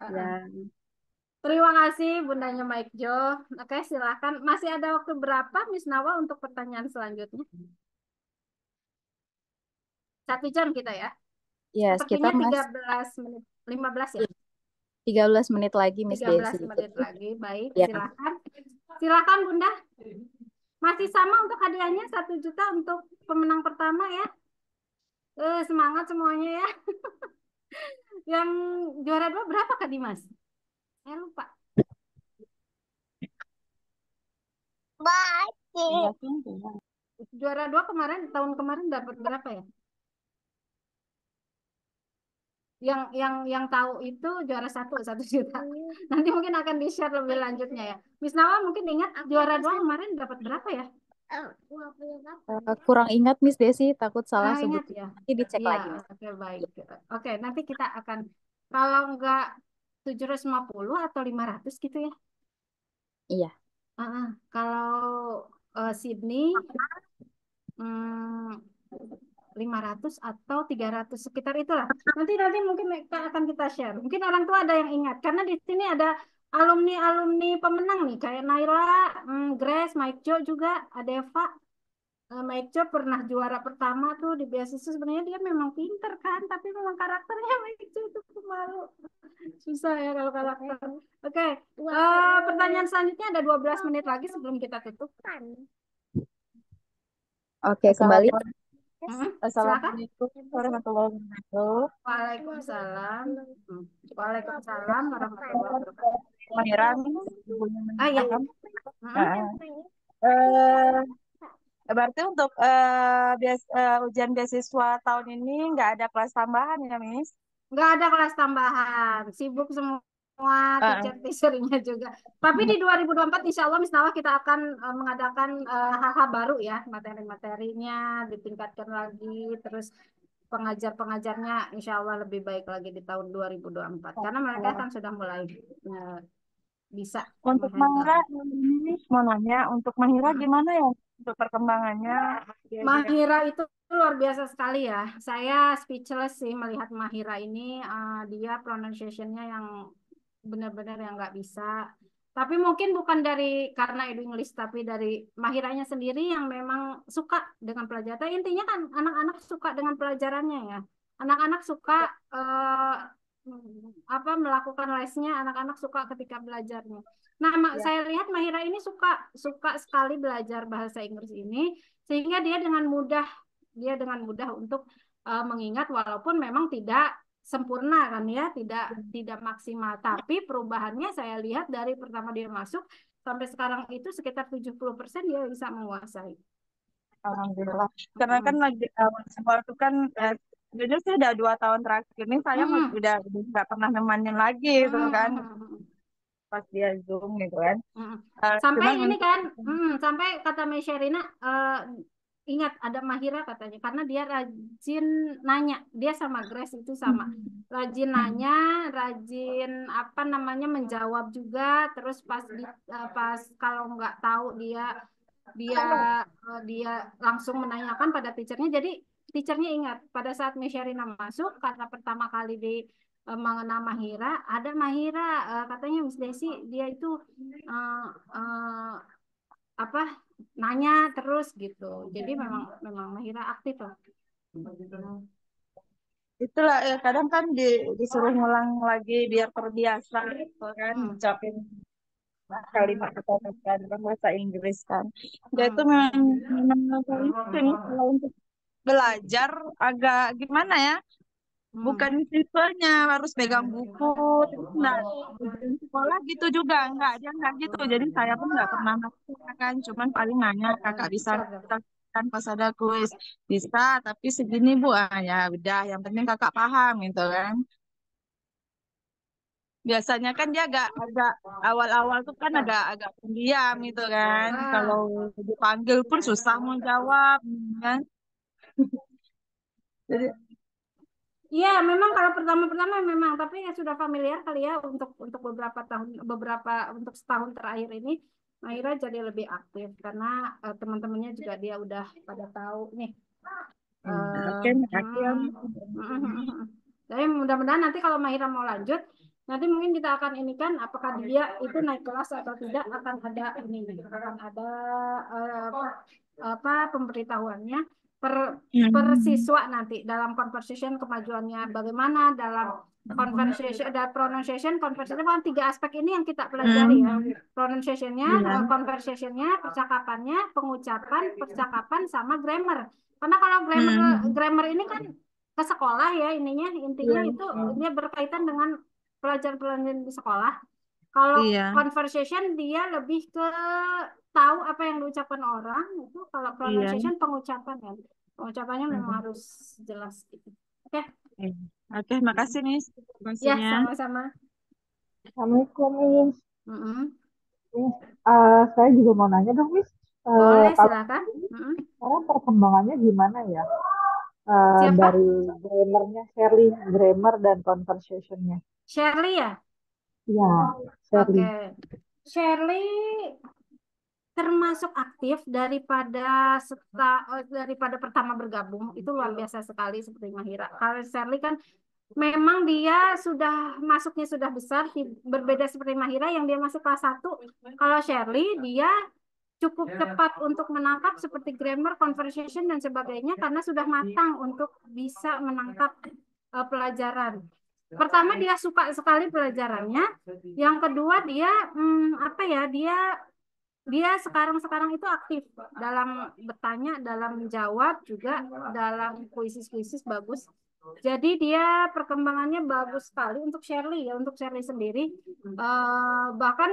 Ya. Terima kasih Bundanya Mike Jo. Oke, silakan. Masih ada waktu berapa Miss Nawa untuk pertanyaan selanjutnya? 1 jam kita ya. Ya, Sepertinya sekitar 13 menit, 15 ya. 13 menit lagi, Miss 13 Desi. menit lagi. Baik, Ya. silakan. Silakan Bunda. Masih sama untuk hadiahnya 1 juta untuk pemenang pertama ya. Semangat semuanya ya. Yang juara 2 berapa Kak Dimas? Saya lupa. Juara 2 kemarin, tahun kemarin dapat berapa ya? Yang tahu itu juara 1 juta. Nanti mungkin akan di-share lebih lanjutnya ya. Miss Nawa mungkin ingat juara 2 kemarin dapat berapa ya? Kurang ingat, Miss Desi, takut salah Ingat sebut. ya. Nanti dicek Iya, lagi, Miss. oke baik. Oke, nanti kita akan kalau enggak 750 atau 500 gitu ya. Iya. Kalau Sydney 500 atau 300 sekitar itulah. Nanti mungkin akan kita share. Mungkin orang tua ada yang ingat karena di sini ada alumni pemenang nih kayak Naila, Grace, Mike Jo juga, ada Eva. Mike Jo pernah juara pertama tuh di beasiswa. Sebenarnya dia memang pinter kan, tapi memang karakternya Mike Jo itu pemalu. Susah ya kalau karakter. Oke, pertanyaan selanjutnya ada 12 menit lagi sebelum kita tutup. Oke, kembali. Assalamualaikum warahmatullahi wabarakatuh. Waalaikumsalam. Waalaikumsalam warahmatullahi wabarakatuh. Menirang, Iya. Berarti untuk ujian beasiswa tahun ini nggak ada kelas tambahan ya, Miss? Nggak ada kelas tambahan. Sibuk semua teacher-teachernya juga. Tapi di 2024 insya Allah Miss Nawa kita akan mengadakan hal-hal baru ya. Materi-materinya ditingkatkan lagi. Terus pengajar-pengajarnya insya Allah lebih baik lagi di tahun 2024. Karena mereka kan sudah mulai bisa Untuk menghandle. Mahira, ini mau nanya, untuk Mahira gimana ya untuk perkembangannya? Mahira itu luar biasa sekali ya. Saya speechless sih melihat Mahira ini. Dia pronunciation-nya yang benar-benar yang nggak bisa. Tapi mungkin bukan karena Edu English, tapi dari Mahiranya sendiri yang memang suka dengan pelajaran. Tapi intinya kan anak-anak suka dengan pelajarannya ya. Anak-anak suka melakukan lesnya. Anak-anak suka ketika belajarnya. Nah, saya lihat Mahira ini suka sekali belajar bahasa Inggris ini, sehingga dia dengan mudah untuk mengingat, walaupun memang tidak sempurna kan ya, tidak maksimal, tapi perubahannya saya lihat dari pertama dia masuk sampai sekarang itu sekitar 70% dia bisa menguasai. Alhamdulillah. Karena kan lagi awal sekolah itu kan jujur sih udah 2 tahun terakhir ini saya udah nggak pernah nemanin lagi gitu kan, pas dia Zoom gitu kan. Sampai Cuman ini untuk kan, sampai kata Mbak Sherina, ingat ada Mahira katanya, karena dia rajin nanya, dia sama Grace itu sama, rajin nanya, rajin menjawab juga, terus pas kalau nggak tahu dia langsung menanyakan pada teachernya. Jadi teachernya ingat pada saat Mbak Sherina masuk, karena pertama kali mengenal Mahira, ada Mahira, katanya Miss Desi dia itu nanya terus gitu. Jadi memang Mahira aktif loh. itulah kadang kan disuruh ngulang lagi biar terbiasa gitu kan, ucapin kalimat kata-kata dalam bahasa Inggris kan. Dia itu memang kalau untuk belajar agak gimana ya, bukan siswanya harus pegang buku terus ujian sekolah gitu juga dia nggak gitu. Jadi saya pun nggak pernah maksa kan, cuman paling nanya kakak bisa kan pas ada kuis bisa tapi segini bu, ya udah yang penting kakak paham gitu kan. Biasanya kan dia agak awal-awal tuh kan agak pendiam gitu kan, kalau dipanggil pun susah mau jawab kan. Jadi iya, memang kalau pertama-pertama memang, tapi ya sudah familiar kali ya untuk untuk setahun terakhir ini Mahira jadi lebih aktif karena teman-temannya juga dia udah pada tahu nih. Oke, makasih ya. Tapi mudah-mudahan nanti kalau Mahira mau lanjut, nanti mungkin kita akan ini kan, apakah dia itu naik kelas atau tidak, akan ada pemberitahuannya per siswa nanti dalam conversation kemajuannya bagaimana, dalam conversation kan 3 aspek ini yang kita pelajari ya, pronunciation-nya, conversation-nya, percakapannya, pengucapan, percakapan sama grammar. Karena kalau grammar ini kan ke sekolah ya, intinya itu dia berkaitan dengan pelajaran-pelajaran di sekolah. Kalau conversation dia lebih ke tahu apa yang diucapkan orang. Itu kalau pronunciation pengucapan ya. Pengucapannya memang harus jelas gitu. Oke. Oke, makasih Miss. Ya, sama-sama. Assalamualaikum Miss. Miss, saya juga mau nanya dong Miss. Boleh, silakan. Sekarang perkembangannya gimana ya? Dari grammarnya, grammar dan conversation-nya. Shirley ya? Iya, Shirley. Oke. Shirley termasuk aktif daripada pertama bergabung, itu luar biasa sekali seperti Mahira. Kalau Shirley kan memang dia masuknya sudah besar, berbeda seperti Mahira yang dia masuk kelas 1. Kalau Shirley dia cukup cepat untuk menangkap seperti grammar, conversation dan sebagainya karena sudah matang untuk bisa menangkap pelajaran. Pertama dia suka sekali pelajarannya, yang kedua dia dia sekarang itu aktif dalam bertanya, dalam menjawab juga, dalam kuisis bagus. Jadi dia perkembangannya bagus sekali untuk Shirley ya, untuk Shirley sendiri. Bahkan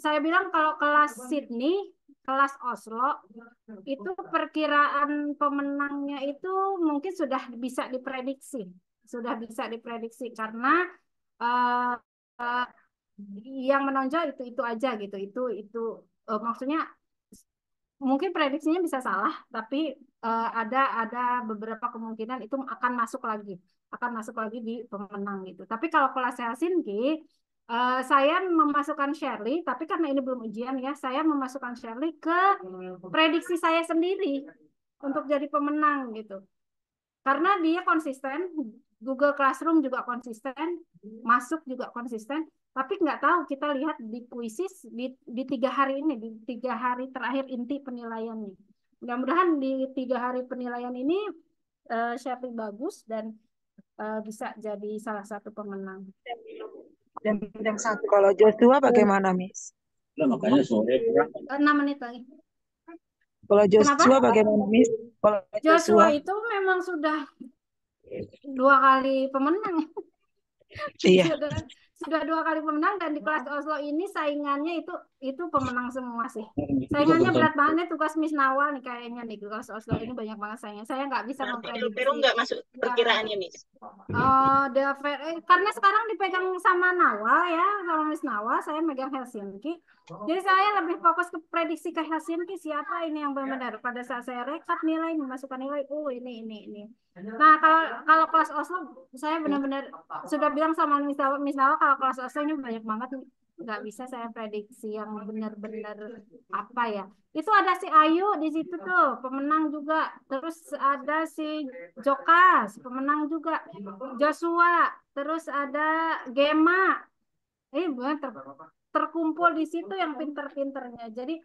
saya bilang kalau kelas Sydney, kelas Oslo, itu perkiraan pemenangnya itu mungkin sudah bisa diprediksi. Karena yang menonjol itu aja gitu. Maksudnya mungkin prediksinya bisa salah, tapi ada beberapa kemungkinan itu akan masuk lagi di pemenang gitu. Tapi kalau kelas Helsinki Saya memasukkan Shirley, tapi karena ini belum ujian ya, saya memasukkan Shirley ke prediksi saya sendiri untuk jadi pemenang gitu. Karena dia konsisten, Google Classroom juga konsisten, masuk juga konsisten, tapi nggak tahu kita lihat di kuisis di 3 hari ini, di 3 hari terakhir inti penilaiannya. Mudah-mudahan di 3 hari penilaian ini Shirley bagus dan bisa jadi salah satu pemenang. Dan bidang satu. Kalau Joshua bagaimana, Miss? 6 menit lagi. Kalau Joshua Kenapa? bagaimana, Miss? Kalau Joshua Joshua, itu memang sudah 2 kali pemenang. iya. Sudah 2 kali pemenang, dan di kelas Oslo ini saingannya itu pemenang semua sih. Saingannya berat banget nih, tugas Miss Nawal nih kayaknya nih, di kelas Oslo ini banyak banget saingannya. Saya nggak bisa Peru memprediksi. nggak masuk perkiraannya, Miss. Karena sekarang dipegang sama Nawal ya, sama Miss Nawal, saya megang Helsinki. Jadi saya lebih fokus ke prediksi ke Helsinki, siapa ini yang benar. Pada saat saya rekap nilai, memasukkan nilai, ini. Nah, kalau kelas Oslo, saya benar-benar sudah bilang sama Miss Nawal kalau kelas Oslo ini banyak banget, nggak bisa saya prediksi yang benar-benar apa ya. Itu ada si Ayu di situ tuh, pemenang juga. Terus ada si Jokas, pemenang juga. Joshua, terus ada Gema. Terkumpul di situ yang pinter-pinternya. Jadi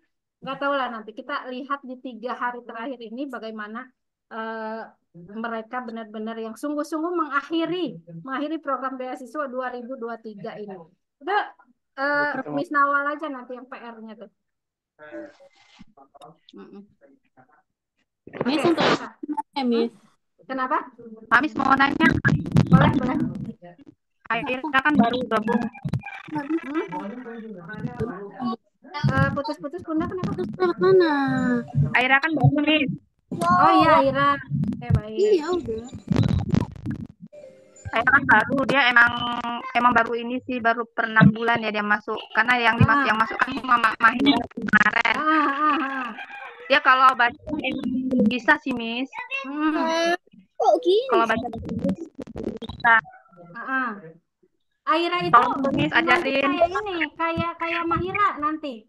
nggak tahu lah, nanti kita lihat di 3 hari terakhir ini bagaimana mereka benar-benar yang sungguh-sungguh mengakhiri program beasiswa 2023 ini. Udah Miss Nawal aja nanti yang PR-nya tuh. Miss, Oke, untuk Miss. Kenapa? Miss mau nanya. Boleh. Akhirnya kan baru gabung. Putus-putus Bunda, kenapa? Mana? Aira kan baru nih. Oh iya, Aira. Baik. Iya, udah. Aira kan baru, dia emang baru ini sih, baru per 6 bulan ya dia masuk. Karena yang yang masuk kan Mama Mahir kemarin. Dia kalau baca emang bisa sih, Miss. Kok gini? Kalau baca bisa. Aira itu Miss ajarin. kayak Mahira nanti.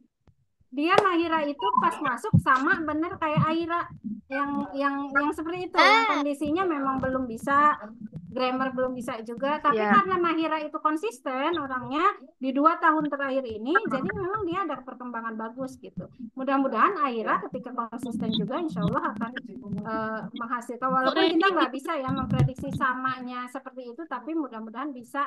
Dia Mahira itu pas masuk sama bener kayak Aira yang seperti itu. Yang kondisinya memang belum bisa, grammar belum bisa juga, tapi karena Mahira itu konsisten orangnya di 2 tahun terakhir ini, jadi memang dia ada perkembangan bagus gitu. Mudah-mudahan Aira ketika konsisten juga insya Allah akan menghasilkan, walaupun kita nggak bisa ya memprediksi samanya seperti itu, tapi mudah-mudahan bisa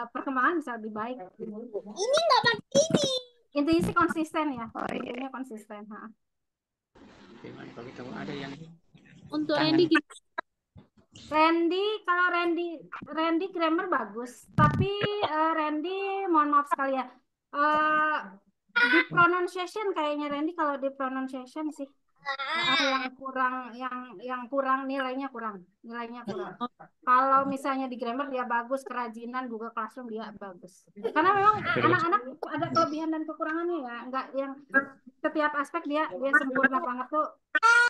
perkembangan bisa lebih baik. Ini nggak pakai ini. Intinya sih konsisten ya. Intinya konsisten. Kalau kita ada yang untuk Randy gitu. Kalau Randy grammar bagus, tapi Randy mohon maaf sekali ya, di pronunciation kayaknya Randy, kalau di pronunciation sih yang kurang nilainya kurang. Kalau misalnya di grammar dia bagus, kerajinan Google Classroom dia bagus. Karena memang anak-anak ada kelebihan dan kekurangannya ya, enggak yang setiap aspek dia sempurna banget tuh.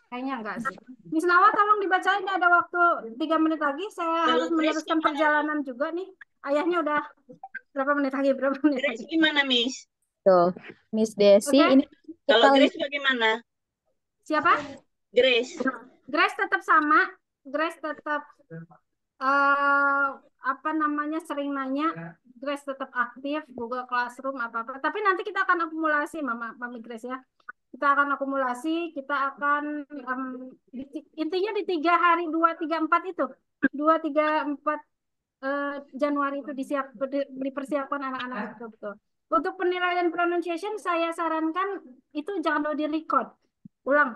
Kayaknya enggak sih. Miss Nawa tolong dibacain, ada waktu 3 menit lagi. Saya harus meneruskan perjalanan juga nih. Ayahnya udah berapa menit lagi? Grace gimana, Miss? Tuh, Miss Desi. Okay. Ini kalau Grace bagaimana? Siapa? Grace. Grace tetap sama. Grace tetap sering nanya. Grace tetap aktif Google Classroom apa-apa. Tapi nanti kita akan akumulasi, Mami Grace ya. Kita akan akumulasi, kita akan intinya di 3 hari 2, 3, 4 itu. 2, 3, 4 Januari itu dipersiapkan anak-anak betul-betul. Untuk penilaian pronunciation saya sarankan itu jangan dulu di-record. Ulang.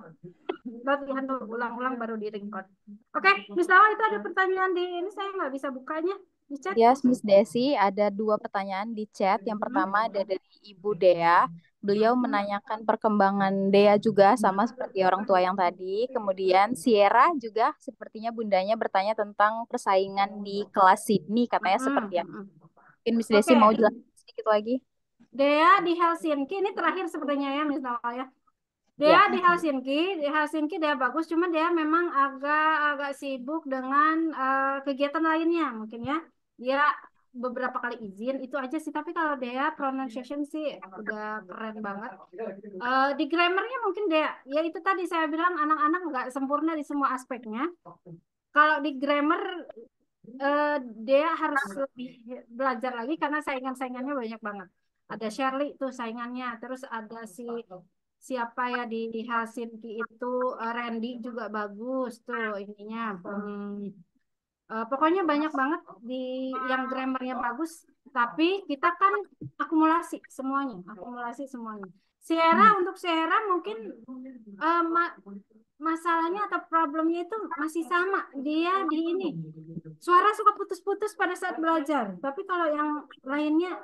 Latihan dulu, ulang baru di-record. Oke, Miss Nawa itu ada pertanyaan di ini, saya nggak bisa bukanya di chat. Yes, Miss Desi, ada 2 pertanyaan di chat. Yang pertama ada dari Ibu Dea. Beliau menanyakan perkembangan Dea juga sama seperti orang tua yang tadi. Kemudian Sierra juga sepertinya bundanya bertanya tentang persaingan di kelas Sydney, katanya seperti apa. Mungkin Miss Desi mau jelaskan sedikit lagi. Dea di Helsinki, ini terakhir sepertinya ya Miss Nawa ya. Dia di Helsinki dia bagus, cuma dia memang agak sibuk dengan kegiatan lainnya mungkin ya. Dia beberapa kali izin itu aja sih. Tapi kalau Dea pronunciation sih udah keren banget. Di grammarnya mungkin Dea, ya itu tadi saya bilang anak-anak nggak sempurna di semua aspeknya. Kalau di grammar Dea harus lebih belajar lagi karena saingannya banyak banget. Ada Shirley tuh saingannya, terus ada siapa ya di Helsinki itu Randy juga bagus tuh ininya. Pokoknya banyak banget di yang grammarnya bagus, tapi kita kan akumulasi semuanya. Untuk Sierra mungkin masalahnya atau problemnya itu masih sama. Dia di ini suara suka putus-putus pada saat belajar. Tapi kalau yang lainnya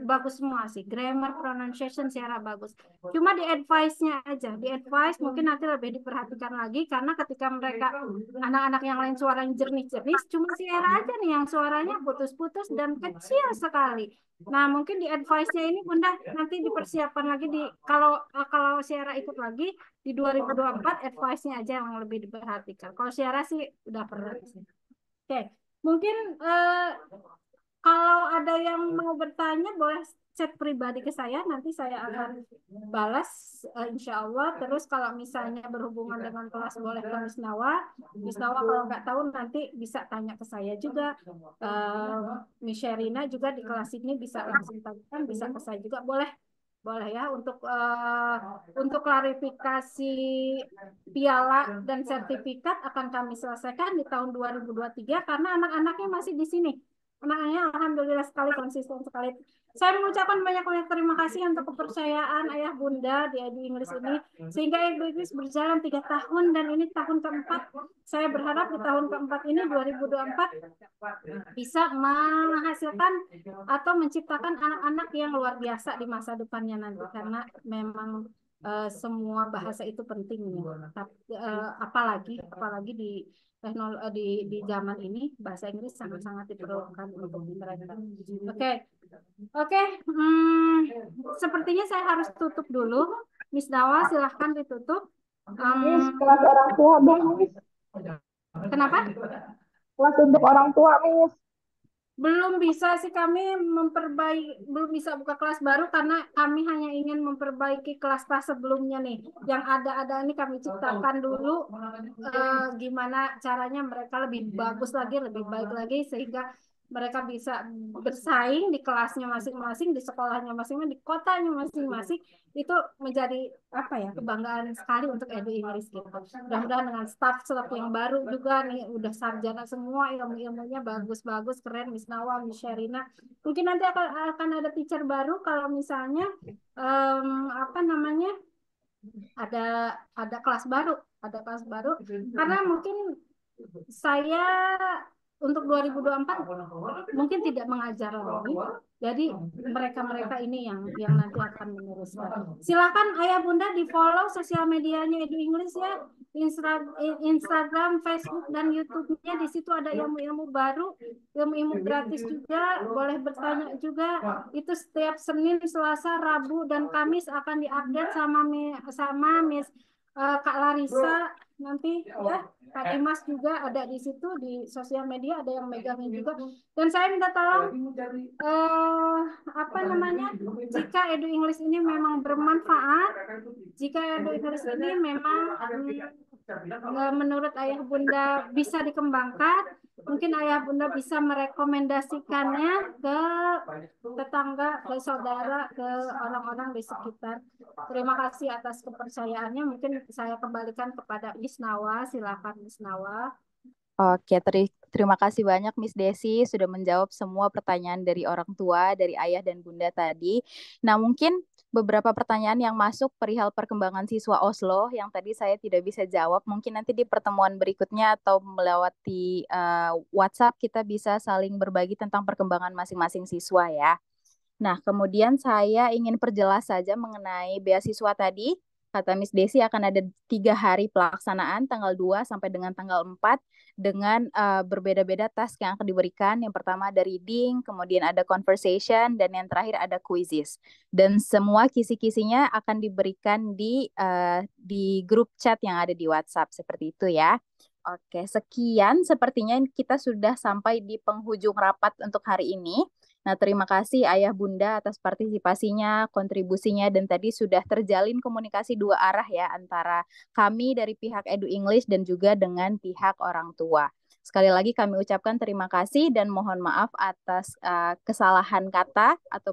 bagus semua sih. Grammar, pronunciation Sierra bagus. Cuma di advice-nya aja. Di advice mungkin nanti lebih diperhatikan lagi karena ketika mereka anak-anak yang lain suaranya jernih-jernih, cuma Sierra aja nih yang suaranya putus-putus dan kecil sekali. Nah, mungkin di advice-nya ini Bunda nanti dipersiapkan lagi kalau Sierra ikut lagi di 2024 advice-nya aja yang lebih diperhatikan. Kalau Sierra sih udah pernah sih. Oke, mungkin kalau ada yang mau bertanya boleh chat pribadi ke saya, nanti saya akan balas insya Allah. Terus kalau misalnya berhubungan dengan kelas boleh ke Miss Nawa. Miss Nawa kalau nggak tahu nanti bisa tanya ke saya juga. Miss Sherina juga di kelas ini bisa langsung tanyakan, bisa ke saya juga boleh ya untuk klarifikasi piala dan sertifikat akan kami selesaikan di tahun 2023 karena anak-anaknya masih di sini. Anaknya alhamdulillah sekali konsisten sekali. Saya mengucapkan banyak terima kasih untuk kepercayaan ayah bunda di Inggris ini sehingga Inggris berjalan 3 tahun dan ini tahun keempat. Saya berharap di tahun keempat ini 2024 bisa menghasilkan atau menciptakan anak-anak yang luar biasa di masa depannya nanti karena memang semua bahasa itu penting ya. Apalagi di di zaman ini bahasa Inggris sangat-sangat diperlukan untuk mereka. Oke. Sepertinya saya harus tutup dulu. Miss Nawa silahkan ditutup. Miss, kelas orang tua dong, Miss. Kenapa? Kelas untuk orang tua, Miss. Belum bisa sih kami belum bisa buka kelas baru karena kami hanya ingin memperbaiki kelas-kelas sebelumnya nih. Yang ada ini kami ciptakan dulu gimana caranya mereka lebih bagus lagi, lebih baik lagi sehingga mereka bisa bersaing di kelasnya masing-masing, di sekolahnya masing-masing, di kotanya masing-masing. Itu menjadi kebanggaan sekali untuk Edu Inggris gitu. Mudah-mudahan dengan staff yang baru juga nih udah sarjana semua, ilmu-ilmunya bagus-bagus, keren. Miss Nawa, Miss Sherina. Mungkin nanti akan ada teacher baru kalau misalnya ada kelas baru, karena mungkin saya untuk 2024 mungkin tidak mengajar lagi. Jadi mereka ini yang nanti akan meneruskan. Silakan ayah bunda di follow sosial medianya Edu Inggris ya. Instagram, Facebook dan YouTube-nya, di situ ada ilmu-ilmu baru, ilmu-ilmu gratis juga, boleh bertanya juga. Itu setiap Senin, Selasa, Rabu dan Kamis akan diupdate sama Miss Kak Larissa nanti ya. Kak Dimas juga ada di situ di sosial media, ada yang megangin juga. Dan saya minta tolong jika Edu Inggris ini memang bermanfaat, jika Edu Inggris ini memang menurut ayah bunda bisa dikembangkan, mungkin ayah bunda bisa merekomendasikannya ke tetangga, ke saudara, ke orang-orang di sekitar. Terima kasih atas kepercayaannya. Mungkin saya kembalikan kepada Miss Nawa. Silakan Miss Nawa. Oke, terima kasih banyak Miss Desi sudah menjawab semua pertanyaan dari orang tua, dari ayah dan bunda tadi. Nah, mungkin beberapa pertanyaan yang masuk perihal perkembangan siswa Oslo yang tadi saya tidak bisa jawab, mungkin nanti di pertemuan berikutnya atau melewati WhatsApp kita bisa saling berbagi tentang perkembangan masing-masing siswa ya. Nah, kemudian saya ingin perjelas saja mengenai beasiswa tadi. Kata Miss Desi akan ada 3 hari pelaksanaan, tanggal 2 sampai dengan tanggal 4, dengan berbeda-beda task yang akan diberikan. Yang pertama ada reading, kemudian ada conversation, dan yang terakhir ada quizzes. Dan semua kisi-kisinya akan diberikan di grup chat yang ada di WhatsApp, seperti itu ya. Oke, sekian. Sepertinya kita sudah sampai di penghujung rapat untuk hari ini. Nah, terima kasih Ayah Bunda atas partisipasinya, kontribusinya, dan tadi sudah terjalin komunikasi dua arah ya antara kami dari pihak Edu English dan juga dengan pihak orang tua. Sekali lagi kami ucapkan terima kasih dan mohon maaf atas kesalahan kata atau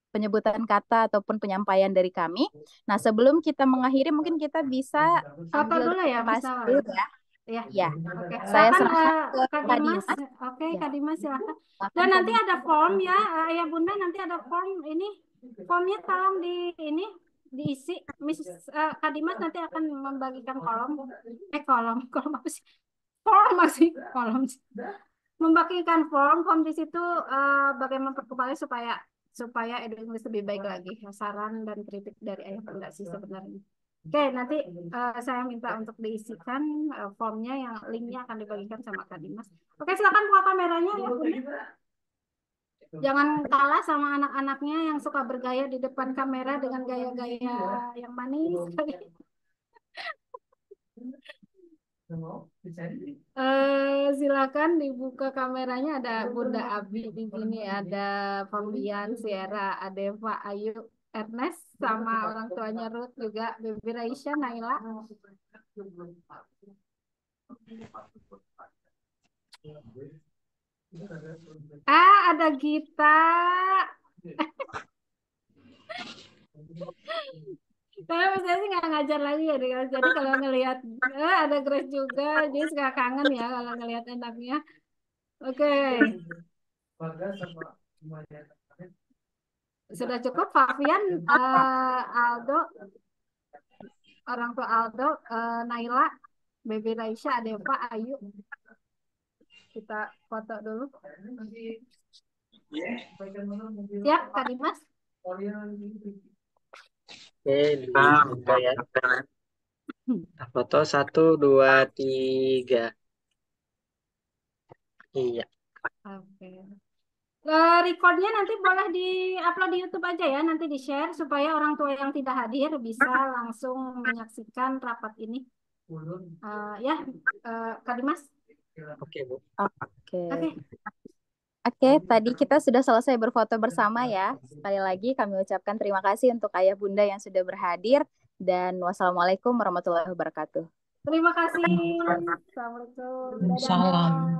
penyebutan kata ataupun penyampaian dari kami. Nah, sebelum kita mengakhiri, mungkin kita bisa Foto ambil dulu ya, pas Miss Nawa. dulu ya. Ya, Ya, oke. saya Silakan serahkan ke Kak Kak Dimas. Dimas. Oke, Ya, Kak Dimas silakan. silakan Dan Kak nanti Dimas. ada form ya, Ayah Bunda nanti ada form ini. Formnya tolong diisi. Kak Dimas nanti akan membagikan kolom. Kolom apa sih? Form masih kolom sih. Membagikan form di situ bagaimana perkembangannya supaya Edu English lebih baik lagi. Saran dan kritik dari Ayah Bunda sih sebenarnya. Oke, nanti saya minta untuk diisikan formnya yang linknya akan dibagikan sama Kak Dimas. Oke, silakan buka kameranya ya Bunda. Jangan kalah sama anak-anaknya yang suka bergaya di depan kamera dengan gaya-gaya yang manis sekali. Silakan dibuka kameranya. Ada Bunda Abi di sini, ada Pembian, Sierra, Adeva, Ayu, Ernest, sama orang tuanya Ruth juga, Baby Raisya, Naila. Ada Gita. Saya sih nggak ngajar lagi ya, jadi kalau ngelihat ada Grace juga, dia suka kangen ya kalau ngelihat anaknya. Oke. Sudah cukup, Fabian, Aldo, orang tua Aldo, Naila, Baby Raisya, Adeva, Ayu. Kita foto dulu. Siap, Kak Dimas? Oke, dibuka ya. Foto 1, 2, 3. Iya. Oke. Recordnya nanti boleh di-upload di YouTube aja ya, nanti di-share supaya orang tua yang tidak hadir bisa langsung menyaksikan rapat ini. Ya, Kak Dimas. Oke, Bu. Oke. Oke, tadi kita sudah selesai berfoto bersama ya. Sekali lagi kami ucapkan terima kasih untuk Ayah Bunda yang sudah berhadir dan wassalamualaikum warahmatullahi wabarakatuh. Terima kasih. Assalamualaikum. Salam.